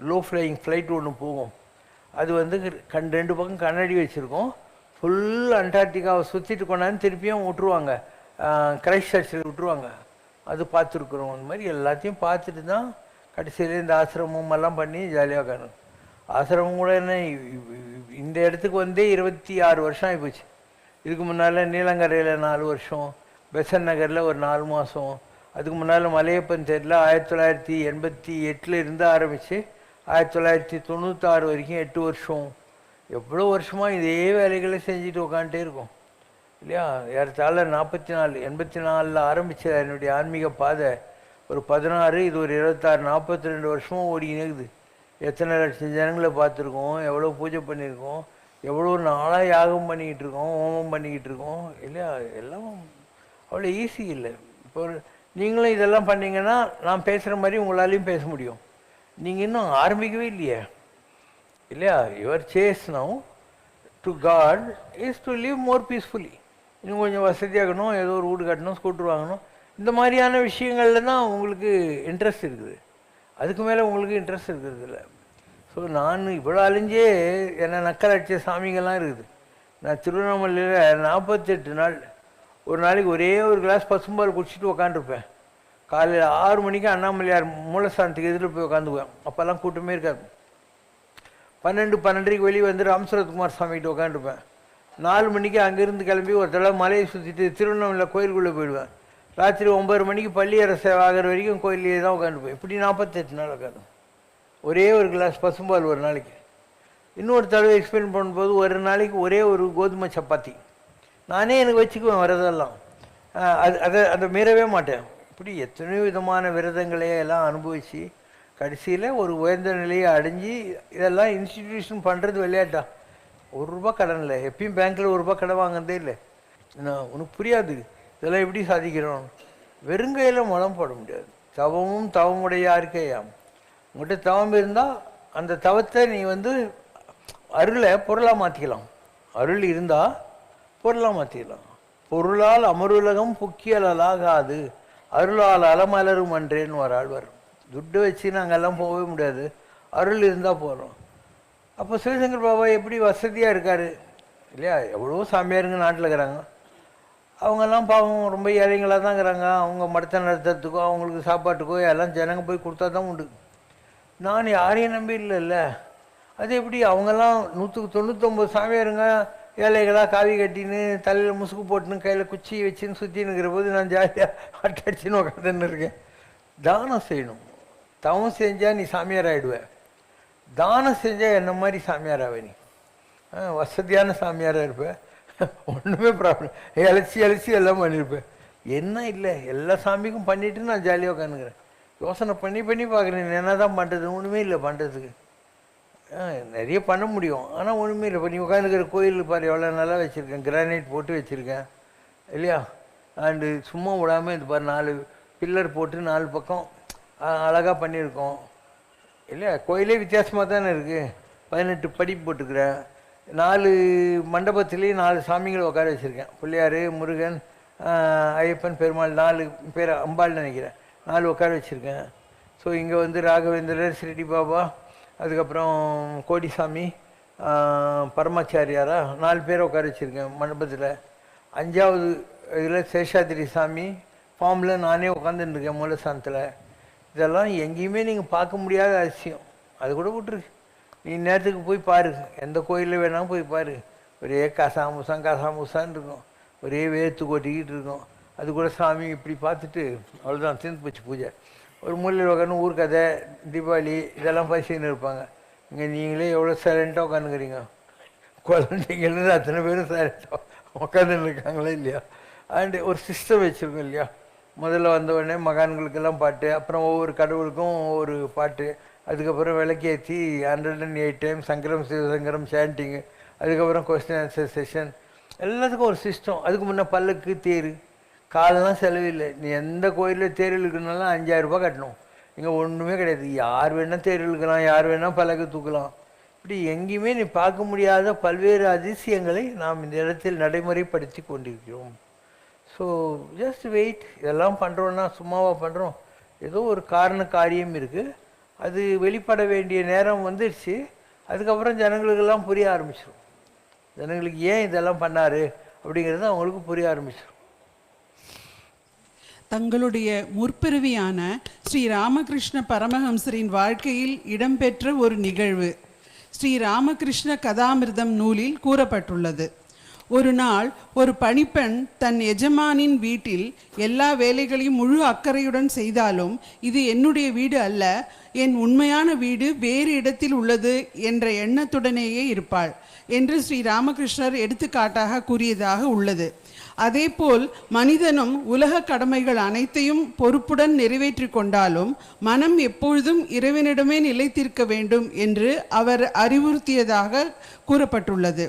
லோ ஃப்ளையிங் ஃப்ளைட் ஒன்று போகும். அது வந்து 2 பக்கம் கண்ணாடி வச்சுருக்கோம். ஃபுல் அண்டார்டிகாவை சுற்றிட்டு கொண்டாந்து திருப்பியும் விட்ருவாங்க, கிரைஸ்ட் சர்ச்சில் விட்ருவாங்க. அது பார்த்துருக்குறோம். அந்த மாதிரி எல்லாத்தையும் பார்த்துட்டு தான் கடைசியில் இந்த ஆசிரமம் எல்லாம் பண்ணி ஜாலியாக உட்காரணும். ஆசிரமம் கூட என்ன, இந்த இடத்துக்கு வந்தே 26 வருஷம் ஆகிப்போச்சு. இதுக்கு முன்னால் நீலங்கரையில் 4 வருஷம், பெசன் நகரில் ஒரு 4 மாதம், அதுக்கு முன்னால் மலையப்பன் தெருவில் 1988 இருந்து ஆரம்பித்து 1996 வரைக்கும் 8 வருஷம். எவ்வளோ வருஷமாக இதே வேலைகளை செஞ்சுட்டு உட்காந்துட்டே இருக்கோம் இல்லையா. ஏறத்தாழ 84 ஆரம்பித்த என்னுடைய ஆன்மீக பாதை ஒரு 16, இது ஒரு 26, 42 வருஷமாக ஓடிக்கினே இருக்குது. எத்தனை லட்சம் ஜனங்களை பார்த்துருக்கோம், எவ்வளோ பூஜை பண்ணியிருக்கோம், எவ்வளோ நாளாக யாகம் பண்ணிக்கிட்டு இருக்கோம், ஹோமம் பண்ணிக்கிட்டு இருக்கோம் இல்லையா. எல்லாம் அவ்வளோ ஈஸி இல்லை. இப்போ நீங்களும் இதெல்லாம் பண்ணிங்கன்னா நான் பேசுகிற மாதிரி உங்களாலையும் பேச முடியும். நீங்கள் இன்னும் ஆரம்பிக்கவே இல்லையே இல்லையா. Your chase now to God is to live more peacefully. இன்னும் கொஞ்சம் வசதியாகணும், ஏதோ ஒரு வீடு கட்டணும், ஸ்கூட்டர் வாங்கணும், இந்த மாதிரியான விஷயங்களில் தான் உங்களுக்கு இன்ட்ரெஸ்ட் இருக்குது. அதுக்கு மேலே உங்களுக்கு இன்ட்ரெஸ்ட் இருக்கிறது இல்லை. ஸோ நான் இவ்வளோ அழிஞ்சே என்னை நக்கல் அடித்த சாமிங்கள்லாம் இருக்குது. நான் திருவண்ணாமலையில் 48 நாள் ஒரு நாளைக்கு ஒரே ஒரு கிளாஸ் பசும்பால் குடிச்சிட்டு உக்காண்டிருப்பேன். காலையில் 6 மணிக்கு அண்ணாமலையார் மூலஸ்தானத்துக்கு எதிரில் போய் உட்காந்துக்குவேன். அப்போல்லாம் கூட்டமே இருக்காது. 12:30க்கு வெளியே வந்து ராமசுரத்குமார் சாமிகிட்ட உட்காந்துருப்பேன். 4 மணிக்கு அங்கேருந்து கிளம்பி ஒரு தடவை மலையை சுற்றிட்டு திருவண்ணாமலை கோயிலுக்குள்ளே போயிடுவேன். ராத்திரி 9 மணிக்கு பள்ளி அரசு ஆகிற வரைக்கும் கோயிலே தான் உட்காந்துப்பேன். இப்படி 48 நாள் உட்காந்து ஒரே ஒரு கிளாஸ் பசும்பால் ஒரு நாளைக்கு. இன்னொரு தடவை எக்ஸ்பிளைன் பண்ணும்போது ஒரு நாளைக்கு ஒரே ஒரு கோதுமை சப்பாத்தி நானே எனக்கு வச்சுக்குவேன். விரதெல்லாம் அதை மீறவே மாட்டேன். இப்படி எத்தனையோ விதமான விரதங்களையே எல்லாம் அனுபவித்து கடைசியில் ஒரு உயர்ந்த நிலையை அடைஞ்சி இதெல்லாம் இன்ஸ்டிடியூஷன் பண்ணுறது விளையாட்டா. ₹1 கடன் இல்லை. எப்பயும் பேங்க்கில் ₹1 கடன் வாங்கினதே இல்லை. உனக்கு புரியாது இதெல்லாம் எப்படி சாதிக்கிறோம். வெறுங்கையில் முளம் போட முடியாது. தவமும் தவமுடைய யாருக்கையாம். உங்கள்கிட்ட தவம் இருந்தால் அந்த தவத்தை நீ வந்து அருளை பொருளாக மாற்றிக்கலாம். அருள் இருந்தால் பொருளாக மாற்றிக்கலாம். பொருளால் அமருலகம் புக்கியலாகாது, அருளால் அலமலரும் அன்றேன்னு ஒரு ஆள் வரும். துட்டு வச்சு நாங்கள்லாம் போகவே முடியாது, அருள் இருந்தால் போகிறோம். அப்போ சிவசங்கர் பாபா எப்படி வசதியாக இருக்கார் இல்லையா. எவ்வளோ சாமியாருங்க நாட்டில் இருக்கிறாங்க. அவங்கெல்லாம் பாவம் ரொம்ப ஏழைங்களாக தான் இருக்கிறாங்க. அவங்க மடத்தை நடத்துறதுக்கோ அவங்களுக்கு சாப்பாட்டுக்கோ எல்லாம் ஜனங்க போய் கொடுத்தா தான் உண்டு. நான் யாரையும் நம்பி இல்லைல்ல. அது எப்படி அவங்கெல்லாம் 199 சாமியாருங்க ஏழைகளாக காவி கட்டின்னு தலையில் முசுக்கு போட்டுன்னு கையில் குச்சி வச்சுன்னு சுற்றின்னு இருக்கிற போது நான் ஜாலியாக அட்டடிச்சுன்னு உட்காந்துன்னு இருக்கேன். தானம் செய்யணும். தவம் செஞ்சால் நீ சாமியார் ஆகிடுவேன். தானம் செஞ்சால் என்ன மாதிரி சாமியார் ஆவே. நீ வசதியான சாமியாராக இருப்பேன். ஒன்றுமே ப்ராப்ளம். இழைச்சி எல்லாம் பண்ணியிருப்பேன். என்ன இல்லை, எல்லா சாமிக்கும் பண்ணிவிட்டு நான் ஜாலியாக உட்காந்துக்கிறேன். யோசனை பண்ணி பார்க்குறேன் என்ன தான் பண்ணுறது. ஒன்றுமே இல்லை பண்ணுறதுக்கு. நிறைய பண்ண முடியும், ஆனால் ஒன்றுமே இல்லை. இப்போ நீ உட்காந்துக்கிற கோயில் பாரு எவ்வளோ நல்லா வச்சுருக்கேன். கிரானைட் போட்டு வச்சுருக்கேன் இல்லையா. அண்டு சும்மா விடாமல் இது பாரு 4 பில்லர் போட்டு 4 பக்கம் அழகாக பண்ணியிருக்கோம் இல்லையா. கோயிலே வித்தியாசமாக தானே இருக்குது. 18 படி போட்டுக்கிறேன். 4 மண்டபத்துலேயும் 4 சாமிகளை உட்கார வச்சுருக்கேன். பிள்ளையார், முருகன், ஐயப்பன், பெருமாள் 4 பேர், அம்பாள் நினைக்கிறேன் 4 உட்கார வச்சுருக்கேன். ஸோ இங்கே வந்து ராகவேந்திரர், ஸ்ரீடி பாபா, அதுக்கப்புறம் கோடிசாமி, பரமாச்சாரியாரா 4 பேரை உட்கார வச்சுருக்கேன் மண்டபத்தில். 5வது இதில் சேஷாதிரி சாமி ஃபார்மில் நானே உட்காந்துருக்கேன் மூலஸ்தானத்தில். இதெல்லாம் எங்கேயுமே நீங்கள் பார்க்க முடியாத அதிசயம். அது கூட விட்டுருக்கு. நீ நேரத்துக்கு போய் பாரு, எந்த கோயிலில் வேணாலும் போய் பாரு. ஒரே கசாமுசான்னு இருக்கும், ஒரே வேர்த்து கொட்டிக்கிட்டு இருக்கும். அது கூட சாமி இப்படி பார்த்துட்டு அவ்வளோதான், தீர்ந்து போச்சு பூஜை. ஒரு மூலையில் உட்காந்து ஊர் கதை, தீபாவளி இதெல்லாம் பேசின்னு இருப்பாங்க. இங்கே நீங்களே எவ்வளோ சைலண்ட்டாக உட்காந்துக்கிறீங்க. குழந்தைங்கள்னு அத்தனை பேரும் சைலண்ட்டாக உட்காந்துன்னு இருக்காங்களே இல்லையா. அண்டு ஒரு சிஸ்டம் வச்சுருக்கோம் இல்லையா. முதல்ல வந்தவுடனே மகான்களுக்கெல்லாம் பாட்டு, அப்புறம் ஒவ்வொரு கடவுளுக்கும் ஒவ்வொரு பாட்டு, அதுக்கப்புறம் விளக்கேற்றி 108 டைம் சங்கரம் சிவசங்கரம் சாண்டிங்கு, அதுக்கப்புறம் கொஸ்டின் ஆன்சர் செஷன், எல்லாத்துக்கும் ஒரு சிஸ்டம். அதுக்கு முன்னே பல்லுக்கு தேர், காலெல்லாம் செலவில்லை. நீ எந்த கோயிலில் தேர் இழுக்கணும்னாலும் 5000 ரூபாய் கட்டணும். இங்கே ஒன்றுமே கிடையாது. யார் வேணால் தேர் இழுக்கலாம், யார் வேணால் பல்லக்கு தூக்கலாம். இப்படி எங்கேயுமே நீ பார்க்க முடியாத பல்வேறு அதிசயங்களை நாம் இந்த இடத்தில் நடைமுறைப்படுத்தி கொண்டிருக்கிறோம். So just wait. இதெல்லாம் பண்ணுறோன்னா சும்மாவா பண்ணுறோம்? ஏதோ ஒரு காரண காரியம் இருக்குது, அது வெளிப்பட வேண்டிய நேரம் வந்துடுச்சு. அதுக்கப்புறம் ஜனங்களுக்கெல்லாம் புரிய ஆரம்பிச்சிடும். ஜனங்களுக்கு ஏன் இதெல்லாம் பண்ணார் அப்படிங்கிறது அவங்களுக்கு புரிய ஆரம்பிச்சிடும். தங்களுடைய முற்பிறவியான ஸ்ரீ ராமகிருஷ்ண பரமஹம்சரின் வாழ்க்கையில் இடம்பெற்ற ஒரு நிகழ்வு ஸ்ரீ ராமகிருஷ்ண கதாமிர்தம் நூலில் கூறப்பட்டுள்ளது. ஒரு நாள் ஒரு பணிப்பெண் தன் எஜமானின் வீட்டில் எல்லா வேலைகளையும் முழு அக்கறையுடன் செய்தாலும் இது என்னுடைய வீடு அல்ல, என் உண்மையான வீடு வேறு இடத்தில் உள்ளது என்ற எண்ணத்துடனேயே இருப்பாள் என்று ஸ்ரீ ராமகிருஷ்ணர் எடுத்துக்காட்டாக கூறியதாக உள்ளது. அதேபோல் மனிதனும் உலக கடமைகள் அனைத்தையும் பொறுப்புடன் நிறைவேற்றி கொண்டாலும் மனம் எப்பொழுதும் இறைவனிடமே நிலைத்திருக்க வேண்டும் என்று அவர் அறிவுறுத்தியதாக கூறப்பட்டுள்ளது.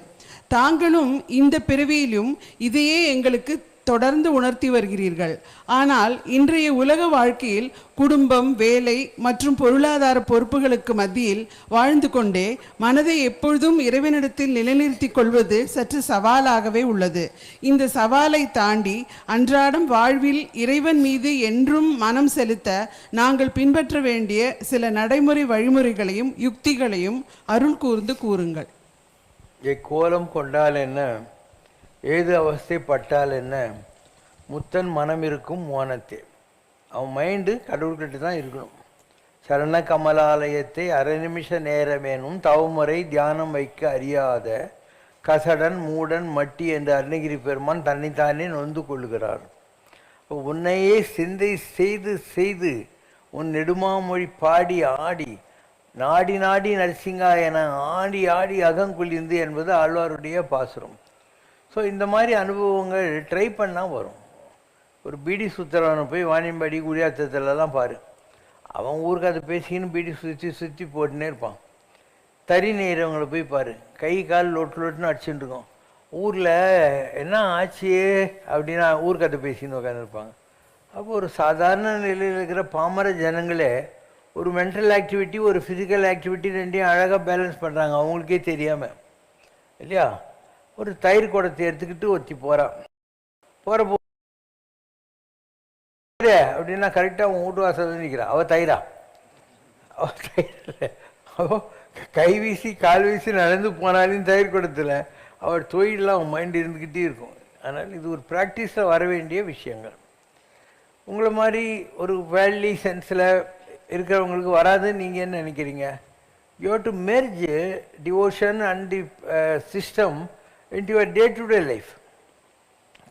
தாங்களும் இந்த பிறவியிலும் இதையே எங்களுக்கு தொடர்ந்து உணர்த்தி வருகிறீர்கள். ஆனால் இன்றைய உலக வாழ்க்கையில் குடும்பம், வேலை மற்றும் பொருளாதார பொறுப்புகளுக்கு மத்தியில் வாழ்ந்து கொண்டே மனதை எப்பொழுதும் இறைவனிடத்தில் நிலைநிறுத்திக் கொள்வது சற்று சவாலாகவே உள்ளது. இந்த சவாலை தாண்டி அன்றாடம் வாழ்வில் இறைவன் மீது என்றும் மனம் செலுத்த நாங்கள் பின்பற்ற வேண்டிய சில நடைமுறை வழிமுறைகளையும் யுக்திகளையும் அருள் கூர்ந்து கூறுங்கள். கோலம் கொண்டால் என்ன, ஏது அவஸ்தைப்பட்டால் என்ன, முத்தன் மனம் இருக்கும் மோனத்தே. அவன் மைண்டு கடவுள்கிட்ட தான் இருக்கணும். சரண கமலாலயத்தை அரை நிமிஷ நேரமேனும் தவமுறை தியானம் வைக்க அறியாத கசடன் மூடன் மட்டி என்று அருணகிரி பெருமான் தன்னைத்தானே நொந்து கொள்கிறார். உன்னையே சிந்தை செய்து செய்து உன் நெடுமாமொழி பாடி ஆடி நாடி நாடி நரசிங்கா என ஆடி ஆடி அகங்குளிர்ந்து என்பது ஆழ்வாருடைய பாசுரம். ஸோ இந்த மாதிரி அனுபவங்கள் ட்ரை பண்ணால் வரும். ஒரு பீடி சுற்றுறவனை போய் வாணியம்பாடி குடியாத்தத்துலலாம் பாரு, அவன் ஊருக்கு அதை பேசிக்கின்னு பீடி சுற்றி சுற்றி போட்டுனே இருப்பான். தறி நெய்கிறவங்களை போய் பாரு, கை கால் லொட்டு லொட்டுன்னு அடிச்சுட்டு இருக்கோம். ஊரில் என்ன ஆச்சு அப்படின்னா ஊருக்கு அதை பேசின்னு உட்காந்துருப்பாங்க. அப்போ ஒரு சாதாரண நிலையில் இருக்கிற பாமர ஜனங்களே ஒரு மென்டல் ஆக்டிவிட்டி ஒரு ஃபிசிக்கல் ஆக்டிவிட்டி ரெண்டையும் அழகாக பேலன்ஸ் பண்ணுறாங்க அவங்களுக்கே தெரியாமல், இல்லையா? ஒரு தயிர் குடத்தை எடுத்துக்கிட்டு ஒருத்தி போகிற அப்படின்னா கரெக்டாக அவன் வீட்டு வாசல் நிற்கிறான். அவள் தயிர் அவள் கை வீசி கால் வீசி நடந்து போனாலும் தயிர் குடத்தில் அவள் தொழிலெலாம் அவன் மைண்ட் இருந்துக்கிட்டே இருக்கும். அதனால் இது ஒரு ப்ராக்டிஸில் வர வேண்டிய விஷயங்கள். உங்களை மாதிரி ஒரு வேல்யூ சென்ஸில் இருக்கிறவங்களுக்கு வராதுன்னு நீங்கள் என்ன நினைக்கிறீங்க? You have to merge devotion and the system into your day to day life.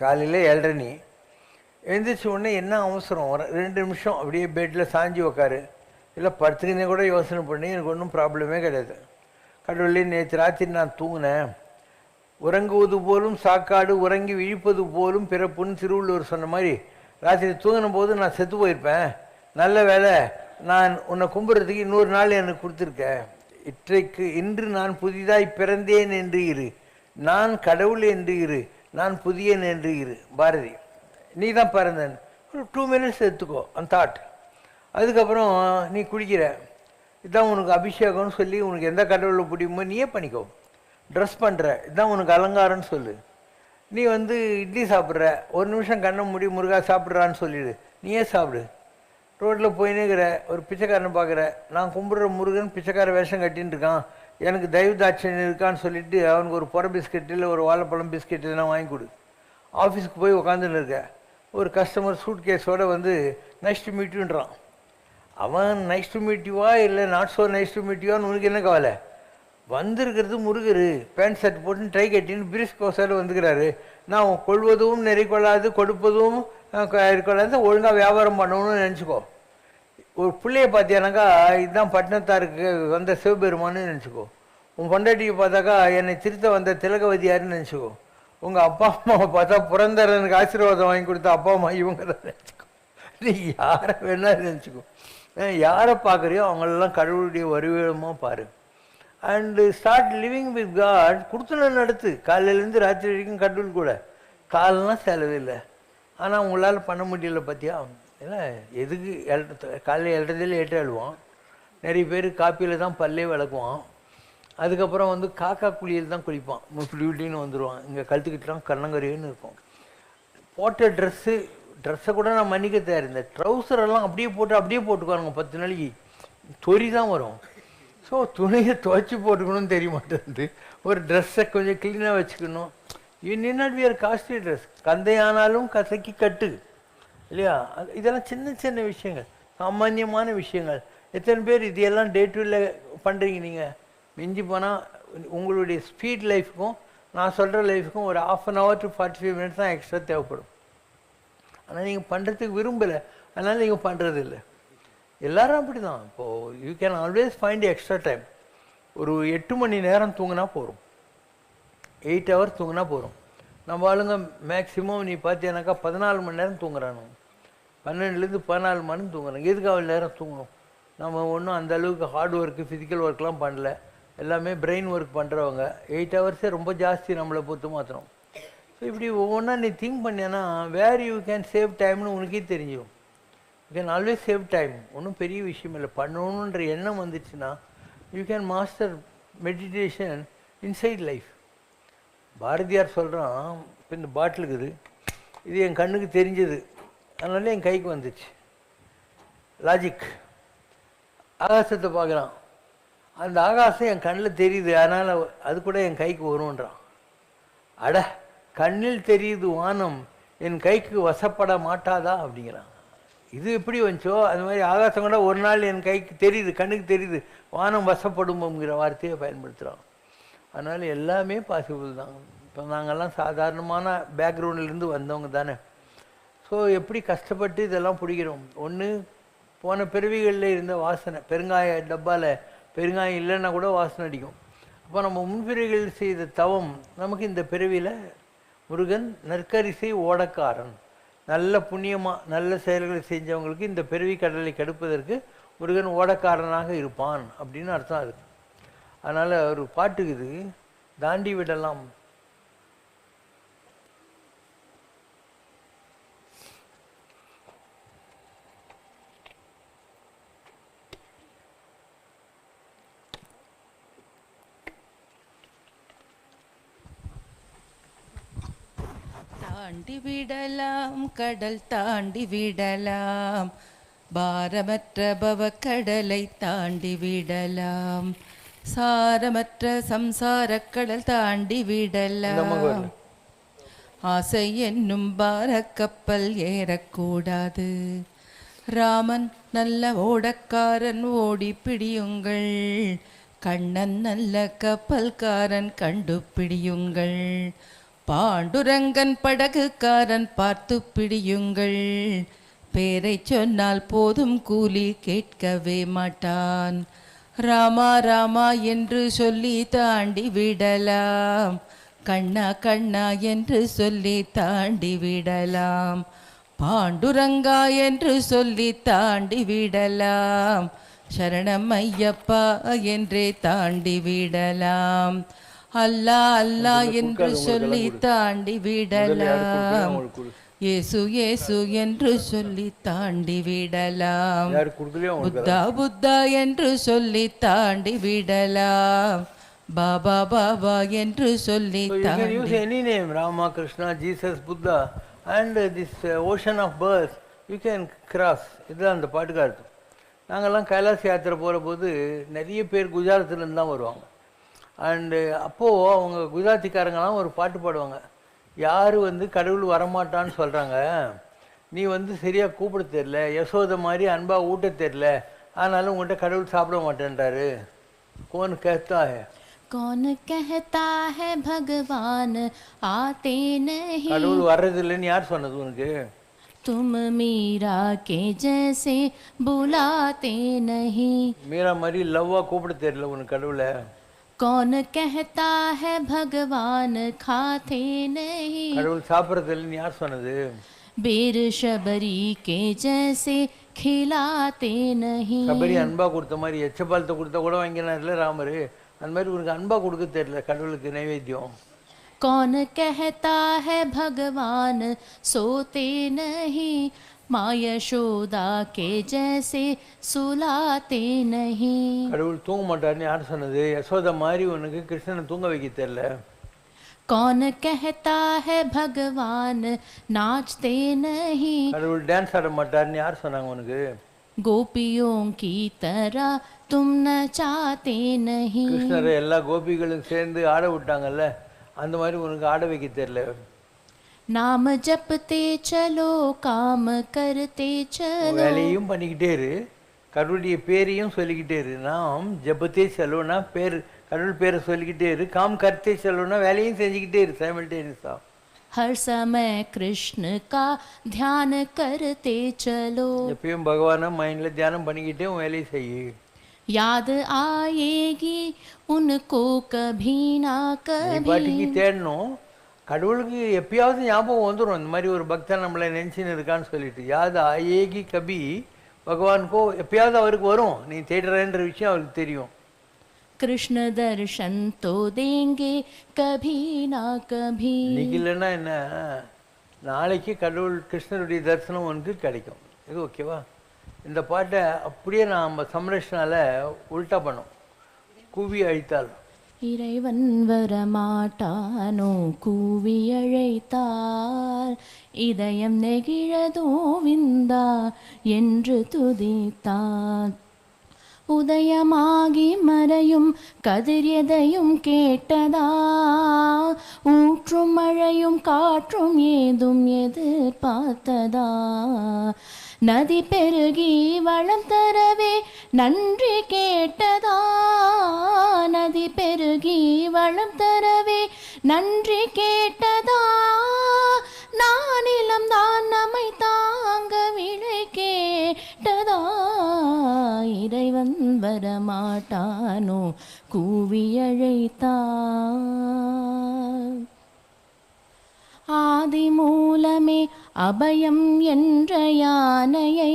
காலையில் 7:30 எழுந்திரிச்ச உடனே என்ன அவசரம், 2 நிமிஷம் அப்படியே பெட்டில் சாஞ்சி உக்காரு, இல்லை படுத்துக்கினே கூட யோசனை பண்ணி எனக்கு ஒன்றும் ப்ராப்ளமே கிடையாது. கடவுளே நேற்று ராத்திரி நான் தூங்கினேன், உறங்குவது போலும் சாக்காடு உறங்கி விழிப்பது போலும் பிறப்புன்னு திருவள்ளுவர் சொன்ன மாதிரி ராத்திரி தூங்கின போது நான் செத்து போயிருப்பேன், நல்ல வேலை நான் உன்னை கும்பிட்றதுக்கு இன்னொரு நாள் எனக்கு கொடுத்துருக்கேன், இன்று நான் புதிதாய் பிறந்தேன் என்று இரு, நான் கடவுள் என்று இரு, நான் புதியன் என்று இரு. பாரதி, நீ தான் பிறந்தேன், ஒரு 2 மினிட்ஸ் எடுத்துக்கோ அந்த தாட். அதுக்கப்புறம் நீ குளிக்கிற, இதுதான் உனக்கு அபிஷேகம்னு சொல்லி உனக்கு எந்த கடவுளில் பிடிக்குமோ நீயே பண்ணிக்கோ. ட்ரெஸ் பண்ணுற, இதுதான் உனக்கு அலங்காரம்னு சொல்லு. நீ இட்லி சாப்பிட்ற, 1 நிமிஷம் கண்ணை மூடி முருகா சாப்பிட்றான்னு சொல்லிடு, நீயே சாப்பிடு. ரோட்டில் போயின்னுக்கிற, ஒரு பிச்சைக்காரனை பார்க்குற, நான் கும்பிட்ற முருகன் பிச்சைக்கார வேஷம் கட்டின்னு இருக்கான், எனக்கு தயவு தாட்சன் இருக்கான்னு சொல்லிவிட்டு அவனுக்கு ஒரு புற பிஸ்கெட்டு இல்லை ஒரு வாழைப்பழம் பிஸ்கெட் எல்லாம் வாங்கி கொடு. ஆஃபீஸுக்கு போய் உக்காந்துன்னு இருக்க, ஒரு கஸ்டமர் சூட் கேஸோடு நைஸ் டு மீட் யூன்றான். அவன் நைஸ் டு மீட் யூவா இல்லை not so nice to meet யூவான்னு உனக்கு என்ன கவலை? வந்திருக்கிறது முருகர், பேண்ட் ஷர்ட் போட்டு ட்ரை கட்டின்னு பிரிஸ் கோஸோடு வந்துக்கிறாரு. நான் கொள்வதும் நிறைக்கொள்ளாது கொடுப்பதும் கொள்ளாது ஒழுங்காக வியாபாரம் பண்ணணும்னு நினச்சிக்கோ. ஒரு பிள்ளைய பார்த்தியானாக்கா இதுதான் பட்டினத்தாருக்கு வந்த சிவபெருமான்னு நினச்சிக்கோ. உன் பொண்டாட்டியை பார்த்தாக்கா என்னை திருத்த வந்த திலகவதியாருன்னு நினச்சிக்கோ. உங்கள் அப்பா அம்மாவை பார்த்தா புரந்தரனுக்கு ஆசீர்வாதம் வாங்கி கொடுத்த அப்பா அம்மா இவங்க தான் நினச்சிக்கோ. நீ யாரை வேணாலும் நினச்சிக்கோ. யாரை பார்க்குறியோ அவங்களெல்லாம் கடவுளுடைய வருவேமாக பாரு. And start living with God. கொடுத்துன நடத்து, காலையிலேருந்து ராத்திரி வரைக்கும் கடவுள் கூட. காலெலாம் செலவில்லை, ஆனால் உங்களால் பண்ண முடியல பார்த்தியா? ஏன்னா எதுக்கு காலையில் 7:30 லேட்டாக எழுவான். நிறைய பேர் காப்பியில் தான் பல்லே விளக்குவான். அதுக்கப்புறம் வந்து காக்கா குளியல் தான் குளிப்பான், இப்படின்னு வந்துடுவான், இங்கே கழுத்துக்கிட்டலாம் கண்ணங்கரைன்னு இருக்கும். போட்ட ட்ரெஸ்ஸை கூட நான் மன்னிக்க தயார். இந்த ட்ரௌசரெல்லாம் அப்படியே போட்டுக்குவானுங்க 10 நாளைக்கு, தொறி தான் வரும். ஸோ துணியை துவைச்சி போட்டுக்கணும்னு தெரிய மாட்டேங்குது. ஒரு ட்ரெஸ்ஸை கொஞ்சம் க்ளீனாக வச்சுக்கணும். You need not wear costly dress, கந்தையானாலும் கசக்கி கட்டு இல்லையா? இதெல்லாம் சின்ன சின்ன விஷயங்கள், சாமானியமான விஷயங்கள். எத்தனை பேர் இதையெல்லாம் டே டு டே பண்ணுறீங்க? நீங்கள் மிஞ்சி போனால் உங்களுடைய ஸ்பீட் லைஃபுக்கும் நான் சொல்கிற லைஃபுக்கும் ஒரு 1/2 hour to 45 minutes தான் எக்ஸ்ட்ரா தேவைப்படும். ஆனால் நீங்கள் பண்ணுறதுக்கு விரும்பலை, அதனால் நீங்கள் பண்ணுறது இல்லை. எல்லோரும் அப்படி தான். இப்போது you can always find extra time. ஒரு 8 மணி நேரம் தூங்கினா போகிறோம், 8 hours தூங்கினா போகிறோம். நம்ம ஆளுங்க மேக்ஸிமம் நீ பார்த்தீங்கன்னாக்கா 14 மணி நேரம் தூங்குறானுங்க, 12லேருந்து 14 மணி நேரம் தூங்குறாங்க. எதுக்கு அவ்வளோ நேரம் தூங்கணும்? நம்ம ஒன்றும் அந்த அளவுக்கு ஹார்ட் ஒர்க்கு ஃபிசிக்கல் ஒர்க்லாம் பண்ணல, எல்லாமே பிரெயின் ஒர்க் பண்ணுறவங்க. 8 hours ரொம்ப ஜாஸ்தி நம்மளை பொறுத்து மாற்றணும். ஸோ இப்படி ஒவ்வொன்றா நீ திங்க் பண்ணினா வேர் யூ கேன் சேவ் டைம்னு உனக்கே தெரிஞ்சிடும். You can always save time. ஒன்றும் பெரிய விஷயம் இல்லை. பண்ணணுன்ற எண்ணம் வந்துச்சுன்னா you can master meditation inside life. Bharathiyar சொல்கிறான், இப்போ இந்த பாட்டில் இருக்குது, இது என் கண்ணுக்கு தெரிஞ்சது, அதனால என் கைக்கு வந்துச்சு. லாஜிக். ஆகாசத்தை பார்க்குறான், அந்த ஆகாசம் என் கண்ணில் தெரியுது, அதனால் அது கூட என் கைக்கு வரும்ன்றான். அட, கண்ணில் தெரியுது வானம், என் கைக்கு வசப்பட மாட்டாதா அப்படிங்கிறான். இது எப்படி வந்துச்சோ அது மாதிரி ஆகாசம் கூட ஒரு நாள் என் கைக்கு தெரியுது, கண்ணுக்கு தெரியுது, வானம் வசப்படும்ங்கிற வார்த்தையை பயன்படுத்துகிறான். அதனால் எல்லாமே பாசிபிள் தான். இப்போ நாங்கள்லாம் சாதாரணமான பேக்ரவுண்ட்லேருந்து வந்தவங்க தானே. ஸோ எப்படி கஷ்டப்பட்டு இதெல்லாம் பிடிக்கிறோம். ஒன்று போன பிறவிகளில் இருந்த வாசனை, பெருங்காய டப்பாவில் பெருங்காயம் இல்லைன்னா கூட வாசனை அடிக்கும். அப்போ நம்ம முன்பிறவிகள் செய்த தவம் நமக்கு இந்த பிறவியில் முருகன் நற்கரிசை ஓடக்காரன், நல்ல புண்ணியமாக நல்ல செயல்களை செஞ்சவங்களுக்கு இந்த பிறவி கடலை கெடுப்பதற்கு முருகன் ஓடக்காரனாக இருப்பான் அப்படின்னு அர்த்தம் அதுக்கு. அதனால் ஒரு பாட்டுக்குது, தாண்டி விடலாம். தாண்டி விடலாம் கடல் தாண்டி விடலாம், பாரமற்ற பவக்கடலை தாண்டி விடலாம், சாரமற்ற சம்சாரக் கடல் தாண்டி விடலாம். ஆசை என்னும் பாரக்கப்பல் ஏறக்கூடாது, ராமன் நல்ல ஓடக்காரன் ஓடி பிடியுங்கள், கண்ணன் நல்ல கப்பல்காரன் கண்டு பிடியுங்கள், பாண்டுரங்கன் படகுக்காரன் பார்த்து பிடியுங்கள், பேரை சொன்னால் போதும் கூலி கேட்கவே மாட்டான், ராமா ராமா என்று சொல்லி தாண்டி விடலாம், கண்ணா கண்ணா என்று சொல்லி தாண்டி விடலாம், பாண்டுரங்கா என்று சொல்லி தாண்டி விடலாம், சரணம் ஐயப்பா என்றே தாண்டி விடலாம், அல்லா அல்லா என்று சொல்லி தாண்டி விடலாம், இயேசு இயேசு என்று சொல்லி தாண்டி விடலாம், புத்தா புத்தா என்று சொல்லி தாண்டி விடலாம், பாபா பாபா என்று சொல்லி தாண்டி. use any name, Rama, Krishna, Jesus, Buddha, and this ocean of birth you can cross. இதுதான் அந்த பாட்டுக்காரத்து. நாங்கள்லாம் கைலாஸ் யாத்திரை போகிற போது நிறைய பேர் குஜராத்திலேருந்து தான் வருவாங்க. அண்டு அப்போது அவங்க குஜராத்திக்காரங்களாம் ஒரு பாட்டு பாடுவாங்க, யார் வந்து கடவுள் வரமாட்டான்னு சொல்கிறாங்க, நீ வந்து சரியாக கூப்பிட தெரில, யசோதை மாதிரி அன்பாக ஊட்ட தெரில, ஆனாலும் உங்கள்கிட்ட கடவுள் சாப்பிட மாட்டேன்றாரு. கோன் कहता है, कौन कहता है भगवान आते नहीं, கடவுள் வர்றதில்லைன்னு யார் சொன்னது உனக்கு? तुम मीरा के जैसे बुलाते नहीं, மீரா மாதிரி லவ்வாக கூப்பிட தெரியல உனக்கு கடவுளை. कौन कहता है भगवान खाते नहीं, கடவுள் சாப்பிட்றதில்லைன்னு யார் சொன்னது? बेर शबरी के जैसे खिलाते नहीं, சபரி அன்பா கொடுத்த மாதிரி எச்சப்பாலத்தை கொடுத்தா கூட வாங்கினார்ல ராமர், அந்த மாதிரி உனக்கு அன்பா கொடுக்க தெரியல கடவுளுக்கு நைவேத்தியம். कौन कहता है भगवान सोते नहीं, माँ यशोदा के जैसे सुलाते नहीं। கடவுள் தூங்க மாட்டார்னு யார் சொன்னது? யசோதா மாதிரி உனக்கு கிருஷ்ணனை தூங்க வைக்க தெரியல. कौन कहता है भगवान नाचते नहीं। கடவுள் டான்ஸ் ஆட மாட்டார்னு யார் சொன்னாங்க உனக்கு? गोपियों की तरह तुम नचाते नहीं। கிருஷ்ணரை எல்லா கோபிகளும் சேர்ந்து ஆட விட்டாங்கல்ல, அந்த மாதிரி உனக்கு ஆட வைக்க தெரியல. नाम जपते चलो काम करते चलो। வேலையும் பண்ணிக்கிட்டே இரு, கடவுளுடைய பேரையும் சொல்லிக்கிட்டே இரு. நாம் ஜபத்தே செலவுனா பேர், கடவுள் பேரை சொல்லிக்கிட்டே இரு. காம் கர்த்தே செலவுனா வேலையும் செஞ்சுக்கிட்டே இரு சைமல்டேனியஸா. हर समय कृष्ण का ध्यान करते चलो। எப்பயும் பகவானை மைண்ட்ல தியானம் பண்ணிக்கிட்டே உன் வேலையை செய்யு. याद आएगी उनको कभी ना நீ பாட்டுக்கு कभी। தேடணும், கடவுளுக்கு எப்பயாவது ஞாபகம் வந்துடும் இந்த மாதிரி ஒரு பக்தன் நம்மளை நினைச்சுன்னு இருக்கான்னு சொல்லிட்டு. யாது ஆயேகி கபி, பகவானுக்கோ எப்பயாவது அவருக்கு வரும், நீ தேடுறன்ற விஷயம் அவருக்கு தெரியும். कृष्ण दर्शन तो देंगे कभी ना कभी। இன்னைக்கு இல்லைன்னா என்ன, நாளைக்கு கடவுள் கிருஷ்ணருடைய தரிசனம் உனக்கு கிடைக்கும். இது ஓகேவா? இந்த பாட்டை அப்படியே நாம் சம்ரஷ்னால உல்டா பண்ணோம். கூவி அழித்தால் இறைவன் வரமாட்டானோ கூவி அழைத்தார், இதயம் நெகிழதோ விந்தா என்று துதித்தார். உதயமாகி மறையும் கதிர் எதையும் கேட்டதா, ஊற்றும் மழையும் காற்றும் ஏதும் எதிர்பார்த்ததா. நதி பெருகி வளம் தரவே நன்றி கேட்டதா, நதி பெருகி வளம் தரவே நன்றி கேட்டதா. நானிலம் தான் நம்மை தாங்க விழை கேட்டதா, இறைவன் வரமாட்டானோ கூவி அழைத்தார். ஆதி மூலமே அபயம் என்ற யானையை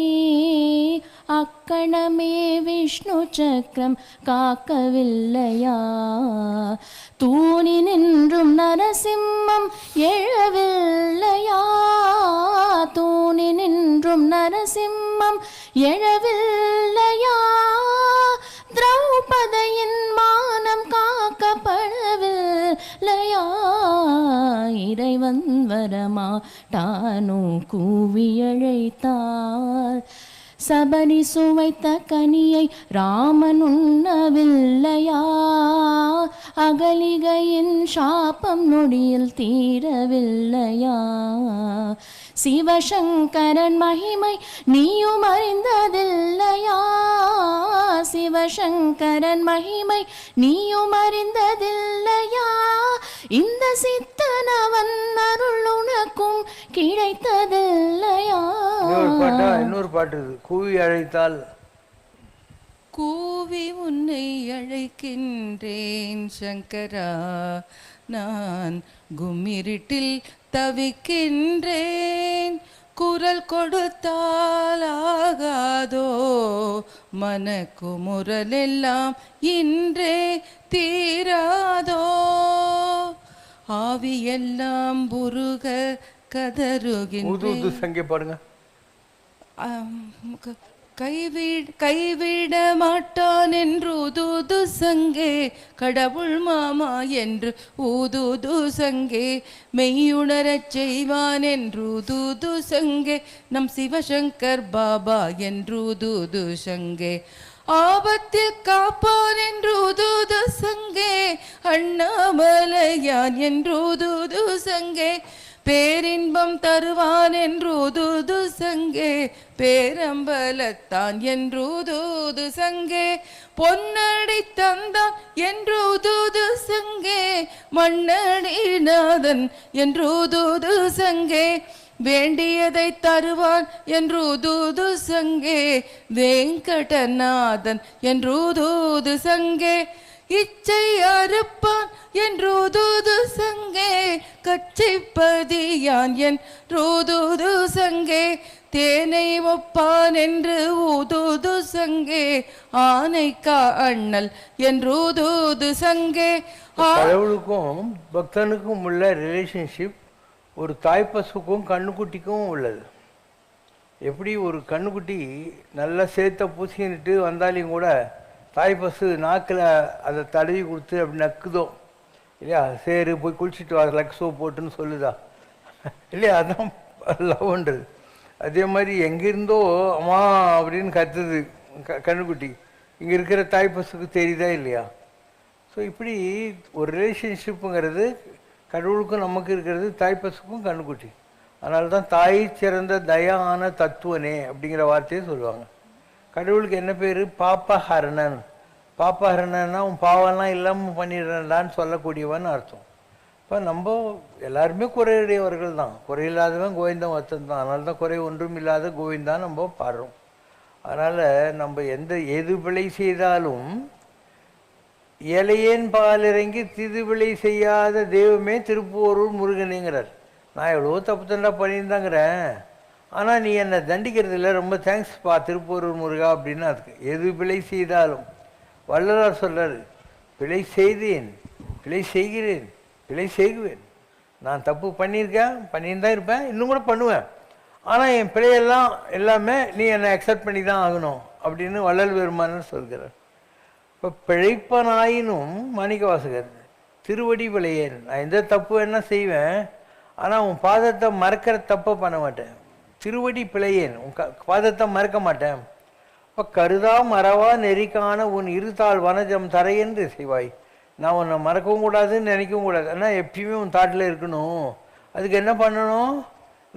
அக்கணமே விஷ்ணு சக்கரம் காக்கவில்லையா. தூணி நின்றும் நரசிம்மம் எழவில்லையா, தூணி நின்றும் நரசிம்மம் எழவில்லையா. திரௌபதியின் மானம் காக்கப்படவில்லையா, இறைவன் வரமாட்டானோ கூவி அழைத்தார். சபரி சுவைத்த கனியை ராமன் உண்ணவில்லையா, அகலிகையின் சாபம் நொடியில் தீரவில்லையா. சிவசங்கரன் மகிமை நீயும் அறிந்ததில்லையா, சிவசங்கரன் மகிமை நீயும் அறிந்ததில்லையா. இந்த சித்தனவன் அருள் உனக்கும் கிடைத்ததில்லையா. இன்னொரு பாட்டு கூவி அழைத்தால். கூவி உன்னை அழைக்கின்றேன் சங்கரா, நான் கும்மிருட்டில் தவிக்கின்றேன். குரல் கொடுத்தால் ஆகாதோ மனக்குமுறலெல்லாம் இன்றே தீராதோ. ஆவியெல்லாம் புருக கதறுகின்றேன். சங்கே பாருங்க. கைவிட மாட்டான் என்று ஊதுது சங்கே, கடவுள் மாமா என்று ஊதுது சங்கே, மெய்யுணரச் செய்வான் என்று ஊதுது சங்கே, நம் சிவசங்கர் பாபா என்று ஊதுது சங்கே. ஆபத்தில் காப்பான் என்று ஊதுது சங்கே, அண்ணாமலையான் என்று ஊதுது சங்கே, பேரின்பம் தருவான் என்றூது சங்கே, பேரம்பலத்தான் என்றூது சங்கே, பொன்னடி தந்தான் என்றூது சங்கே, மண்ணடிநாதன் என்றூது சங்கே, வேண்டியதை தருவான் என்றூது சங்கே, வேங்கடநாதன் என்றூது சங்கே, இச்சை அறுப்பான் என்றூது சங்கே, கச்சிப்பதியான் என்றூது சங்கே, தேனை ஒப்பான் என்று ஊதுது சங்கே, ஆனைக்கா அண்ணல் என்றூது சங்கே. கடவுளுக்கும் பக்தனுக்கும் உள்ள ரிலேஷன்ஷிப் ஒரு தாய் பசுக்கும் கண்ணுக்குட்டிக்கும் உள்ளது. எப்படி ஒரு கண்ணுக்குட்டி நல்லா சேர்த்த பூசிக்கிட்டு வந்தாலையும் கூட தாய் பசு நாக்கில் அதை தடவி கொடுத்து அப்படி நக்குதோ இல்லையா, சரி போய் குளிச்சுட்டு வர லக் சோப் போட்டுன்னு சொல்லுதா இல்லையா, அதுதான் லவ்ன்றது. அதே மாதிரி எங்கேருந்தோ அம்மா அப்படின்னு கத்துது கண்ணுக்குட்டி, இங்கே இருக்கிற தாய் பசுக்கு தெரியுதா இல்லையா. ஸோ இப்படி ஒரு ரிலேஷன்ஷிப்புங்கிறது கடவுளுக்கும் நமக்கு இருக்கிறது, தாய் பசுக்கும் கண்ணுக்குட்டி. அதனால தான் தாய் சிறந்த தயான தத்துவனே அப்படிங்கிற வார்த்தையை சொல்லுவாங்க. கடவுளுக்கு என்ன பேர்? பாப்பஹரணன். பாப்பஹரணன்னா உன் பாவம்லாம் இல்லாமல் பண்ணிடுறேன்டான்னு சொல்லக்கூடியவன் அர்த்தம். இப்போ நம்ம எல்லாருமே குறையுடையவர்கள் தான், குறையில்லாதவன் கோவிந்தன் ஒருத்தன் தான். அதனால தான் குறை ஒன்றும் இல்லாத கோவிந்தான் நம்ம பாடுறோம். அதனால் நம்ம எது பிழை செய்தாலும் இலையேன் பாலிறங்கி திதுவிளை செய்யாத தெய்வமே திருப்போரூர் முருகனேங்கிறார். நான் எவ்வளோ தப்பு தண்டா பண்ணியிருந்தாங்கிறேன், ஆனால் நீ என்னை தண்டிக்கிறது இல்லை, ரொம்ப தேங்க்ஸ்ப்பா திருப்போரூர் முருகா அப்படின்னு. அதுக்கு எது பிழை செய்தாலும் வள்ளலார் சொல்கிறார், பிழை செய்தேன், பிழை செய்கிறேன், பிழை செய்குவேன். நான் தப்பு பண்ணியிருந்தான் இருப்பேன், இன்னும் கூட பண்ணுவேன். ஆனால் என் பிழையெல்லாம் எல்லாமே நீ என்னை அக்செப்ட் பண்ணி தான் ஆகணும் அப்படின்னு வள்ளல் பெருமான்னு சொல்கிறார். இப்போ பிழைப்பனாயினும் மாணிக்க வாசகர் திருவடி பிழையேன், நான் எந்த தப்பு என்ன செய்வேன், ஆனால் உன் பாதத்தை மறக்கிற தப்பை பண்ண மாட்டேன். திருவடி பிழையேன், உன் பாதத்தை மறக்க மாட்டேன். இப்போ கருதா மறவா நெறிக்கான உன் இருத்தாள் வனஜம் தரையென்று செய்வாய். நான் உன்னை மறக்கவும் கூடாதுன்னு நினைக்கவும் கூடாது, ஆனால் எப்பயுமே உன் தாட்டில் இருக்கணும். அதுக்கு என்ன பண்ணணும்?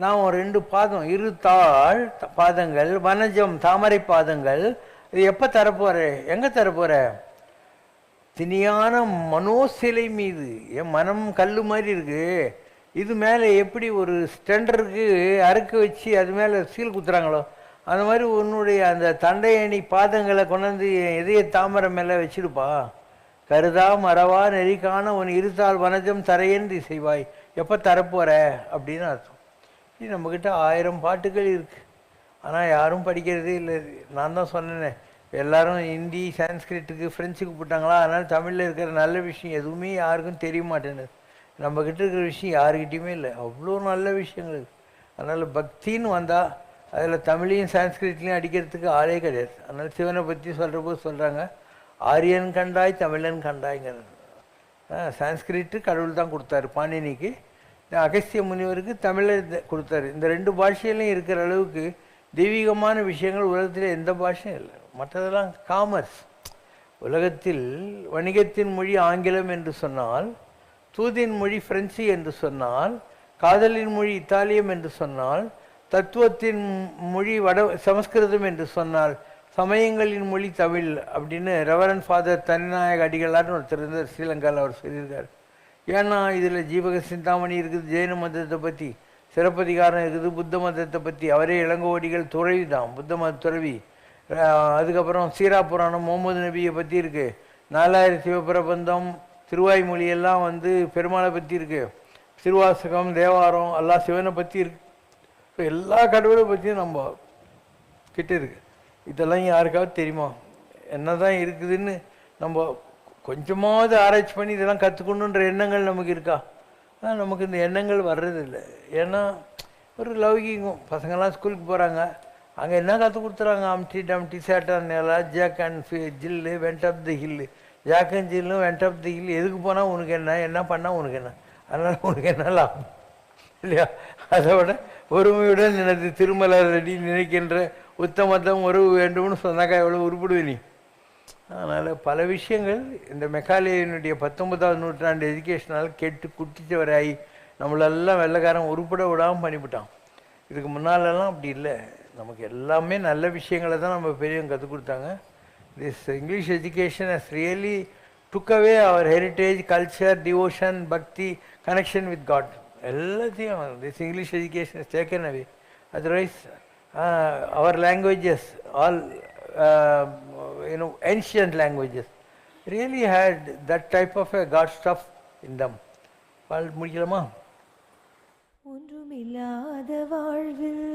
நான் உன் 2 பாதம், இருத்தாள் பாதங்கள், வனஜம் தாமரை பாதங்கள், இது எப்போ தரப்போகிற, எங்கே தரப்போகிற? திணியான மனோசிலை மீது. என் மனம் கல் மாதிரி இருக்குது, இது மேலே எப்படி ஒரு ஸ்டெண்டருக்கு அறுக்க வச்சு அது மேலே சீல் குத்துறாங்களோ அந்த மாதிரி உன்னுடைய அந்த தண்டையணி பாதங்களை கொண்டாந்து இதய தாமரை மேலே வச்சிருப்பா. கருதா மறவா நெறிக்கான உன் இருத்தாள் வனஜம் தரையேந்தி செய்வாய், எப்போ தரப்போகிற அப்படின்னு அர்த்தம். இது நம்மக்கிட்ட 1000 பாட்டுகள் இருக்குது, ஆனால் யாரும் படிக்கிறதே இல்லை. நான் தான் சொன்னேனே, எல்லாரும் ஹிந்தி சான்ஸ்கிரிட்டுக்கு ஃப்ரெஞ்சுக்கு போட்டாங்களா, அதனால் தமிழில் இருக்கிற நல்ல விஷயம் எதுவுமே யாருக்கும் தெரிய மாட்டேங்குது. நம்மக்கிட்ட இருக்கிற விஷயம் யாருக்கிட்டையுமே இல்லை, அவ்வளோ நல்ல விஷயங்கள் இருக்குது. அதனால் பக்தின்னு வந்தால் அதில் தமிழையும் சான்ஸ்கிரிட்லையும் அடிக்கிறதுக்கு ஆளே கிடையாது. அதனால் சிவனை பற்றி சொல்கிறபோது சொல்கிறாங்க, ஆரியன் கண்டாய் தமிழன் கண்டாய்ங்கிறது. சான்ஸ்கிரிட்டு கடவுள் தான் கொடுத்தாரு பாணினிக்கு, அகஸ்திய முனிவருக்கு தமிழை கொடுத்தாரு. இந்த 2 பாஷையிலையும் இருக்கிற அளவுக்கு தெய்வீகமான விஷயங்கள் உலகத்தில் எந்த பாஷையும் இல்லை. மற்றதெல்லாம் காமர்ஸ். உலகத்தில் வணிகத்தின் மொழி ஆங்கிலம் என்று சொன்னால், தூதின் மொழி பிரெஞ்சு என்று சொன்னால், காதலின் மொழி இத்தாலியம் என்று சொன்னால், தத்துவத்தின் மொழி சமஸ்கிருதம் என்று சொன்னால், சமயங்களின் மொழி தமிழ் அப்படின்னு ரெவரண்ட் ஃபாதர் தனிநாயக அடிகளார்னு ஒருத்தர் இருந்தார் ஸ்ரீலங்காவில், அவர் சொல்லியிருக்கார். ஏன்னா இதில் ஜீவக சிந்தாமணி இருக்குது, ஜெயின மதத்தை பற்றி சிறப்பதிகாரம் இருக்குது, புத்த மதத்தை பற்றி அவரே இளங்கோடிகள் துறவி தான், புத்த மத துறவி. அதுக்கப்புறம் சீரா புராணம் முகமது நபியை பற்றி இருக்குது, 4000 சிவபிரபந்தம், திருவாய்மொழியெல்லாம் பெருமாளை பற்றி இருக்குது, திருவாசகம் தேவாரம் எல்லாம் சிவனை பற்றி இருக்கு. ஸோ எல்லா கடவுளை பற்றியும் நம்ம கிட்ட இருக்கு. இதெல்லாம் யாருக்காவது தெரியுமா? என்ன தான் இருக்குதுன்னு நம்ம கொஞ்சமாவது ஆராய்ச்சி பண்ணி இதெல்லாம் கற்றுக்கணுன்ற எண்ணங்கள் நமக்கு இருக்கா? நமக்கு இந்த எண்ணங்கள் வர்றதில்லை. ஏன்னா ஒரு லௌகிகம். பசங்கள்லாம் ஸ்கூலுக்கு போகிறாங்க, அங்கே என்ன கற்றுக் கொடுத்துறாங்க? அம்டி டம்டி சேட்டன் எல்லாம், Jack and Jill, went up the hill. Jack and ஜில்லும் வெண்ட் அப் தி ஹில். எதுக்கு போனால் உனக்கு என்ன பண்ணால் உனக்கு என்ன, அதனால் உனக்கு என்ன லாபம் இல்லையா? அதை விட ஒருமையுடன் எனது திருமலர் அடி நினைக்கின்ற உத்தமத்தம் உறவு வேண்டும்னு சொன்னாக்கா எவ்வளோ உருப்பிடுவே நீ. அதனால் பல விஷயங்கள் இந்த மெக்காலேயனுடைய 19ஆம் நூற்றாண்டு எஜுகேஷனால் கெட்டு குட்டிச்சவராகி நம்மளெல்லாம் வெள்ளைக்காரன் உருப்பட விடாமல் பண்ணிவிட்டான். இதுக்கு முன்னாலெல்லாம் அப்படி இல்லை. நமக்கு எல்லாமே நல்ல விஷயங்களை தான் நம்ம பெரியவங்க கற்றுக் கொடுத்தாங்க. This English education has really took away our heritage, culture, devotion, bhakti, connection with God, எல்லாத்தையும் this English education has taken away. Otherwise our languages, all ancient languages really had that type of a God stuff in them. முடிக்கலாமா? ஒன்றுமில்லாத வாழ்வில்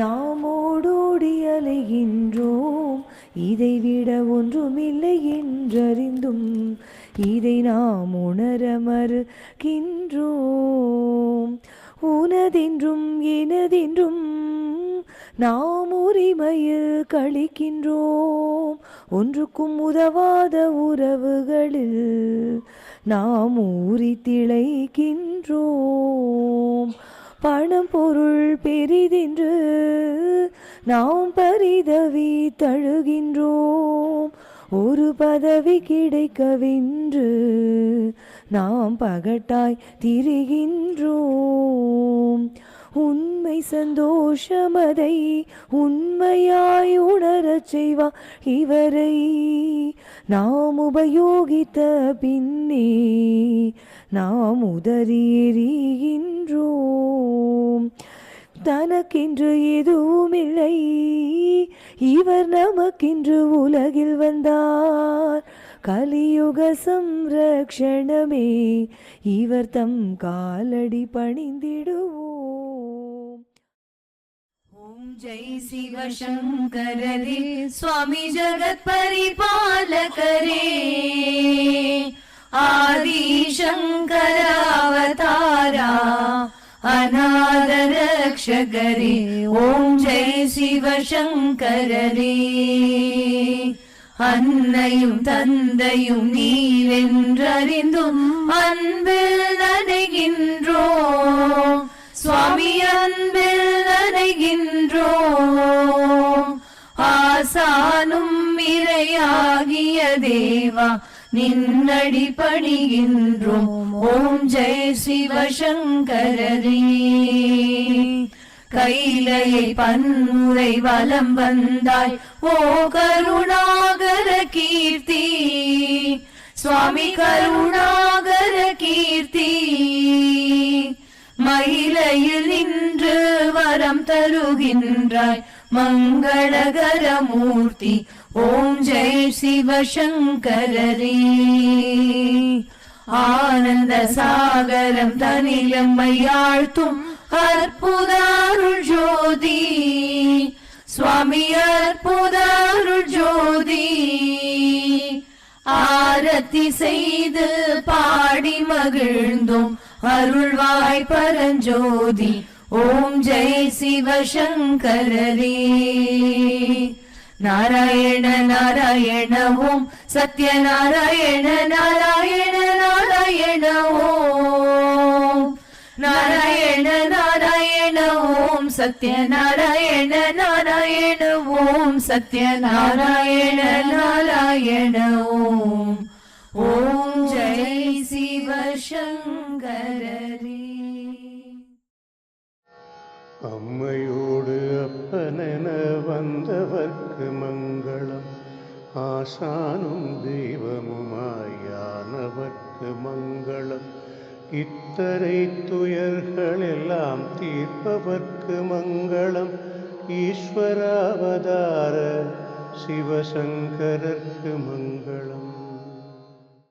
நாம் ஓடோடி அலைகின்றோம், இதைவிட ஒன்றுமில்லை என்றறிந்தும் இதை நாம் உணர மறுக்கின்றோம். உனதென்றும் எனதென்றும் நாம் உரிமையில் கழிக்கின்றோம். ஒன்றுக்கும் உதவாத உறவுகளில் நாம் ஊறி திளைக்கின்றோம். பணம் பொருள் பெரிதென்று நாம் பரிதவி தழுகின்றோம். ஒரு பதவி கிடைக்கவென்று நாம் பகட்டாய் திரிகின்றோம். உண்மை சந்தோஷமதை உண்மையாய் உணரச் செய்வார் இவரை நாம் உபயோகித்த பின்னே நாம் உதறி எறிகின்றோம். தனக்கென்று எதுவுமில்லை, இவர் நமக்கென்று உலகில் வந்தார். கலியுக சம்ரக்ஷணமே இவர் தம் காலடி பணிந்திடுவோம். ஓம் ஜெய் சிவசங்கரரே சுவாமி ஜகத் பரிபாலகரே ஆதி சங்கர அவதாரா அநாத ரக்ஷகரே. ஓம் ஜெய் சிவசங்கரரே. அன்னையும் தந்தையும் நீவென்றறிந்தும் அன்பில் நனைகின்றோம் சுவாமி, அன்பில் நனைகின்றோம். ஆசானும் இறையாகிய தேவா நின்னடி பணிகின்றோம். ஓம் ஜெய் சிவசங்கரரே. கைலையை பன்முறை வலம் வந்தாய் ஓ கருணாகர கீர்த்தி சுவாமி, கருணாகர கீர்த்தி. மயிலையில் நின்று வரம் தருகின்றாய் மங்களகர மூர்த்தி. ஓம் ஜெய் சிவசங்கரரே. ஆனந்த சாகரம் தனிலம்மையாழ்த்தும் அற்புத அருள் ஜோதி சுவாமி, அற்புத அருள் ஜோதி. ஆரத்தி செய்து பாடி மகிழ்ந்தோம் அருள்வாய் பரஞ்சோதி. ஓம் ஜெய் சிவசங்கரரே. நாராயண நாராயண ஓம் சத்யநாராயண நாராயண நாராயண ஓம் நாராயண நாராயண ஓம் சத்யநாராயண நாராயண ஓம் சத்யநாராயண நாராயண ஓம். ஓம் ஜெய் சிவசங்கரரே. அம்மையோடு அப்பனென வந்தவர்க்கு மங்களம், ஆசானும் தெய்வமுமாயானவர்க்கு மங்களம். இத்தனை துயர்கள் எல்லாம் தீர்ப்பவர்க்கு மங்களம், ஈஸ்வராவதார சிவசங்கரர்க்கு மங்களம்.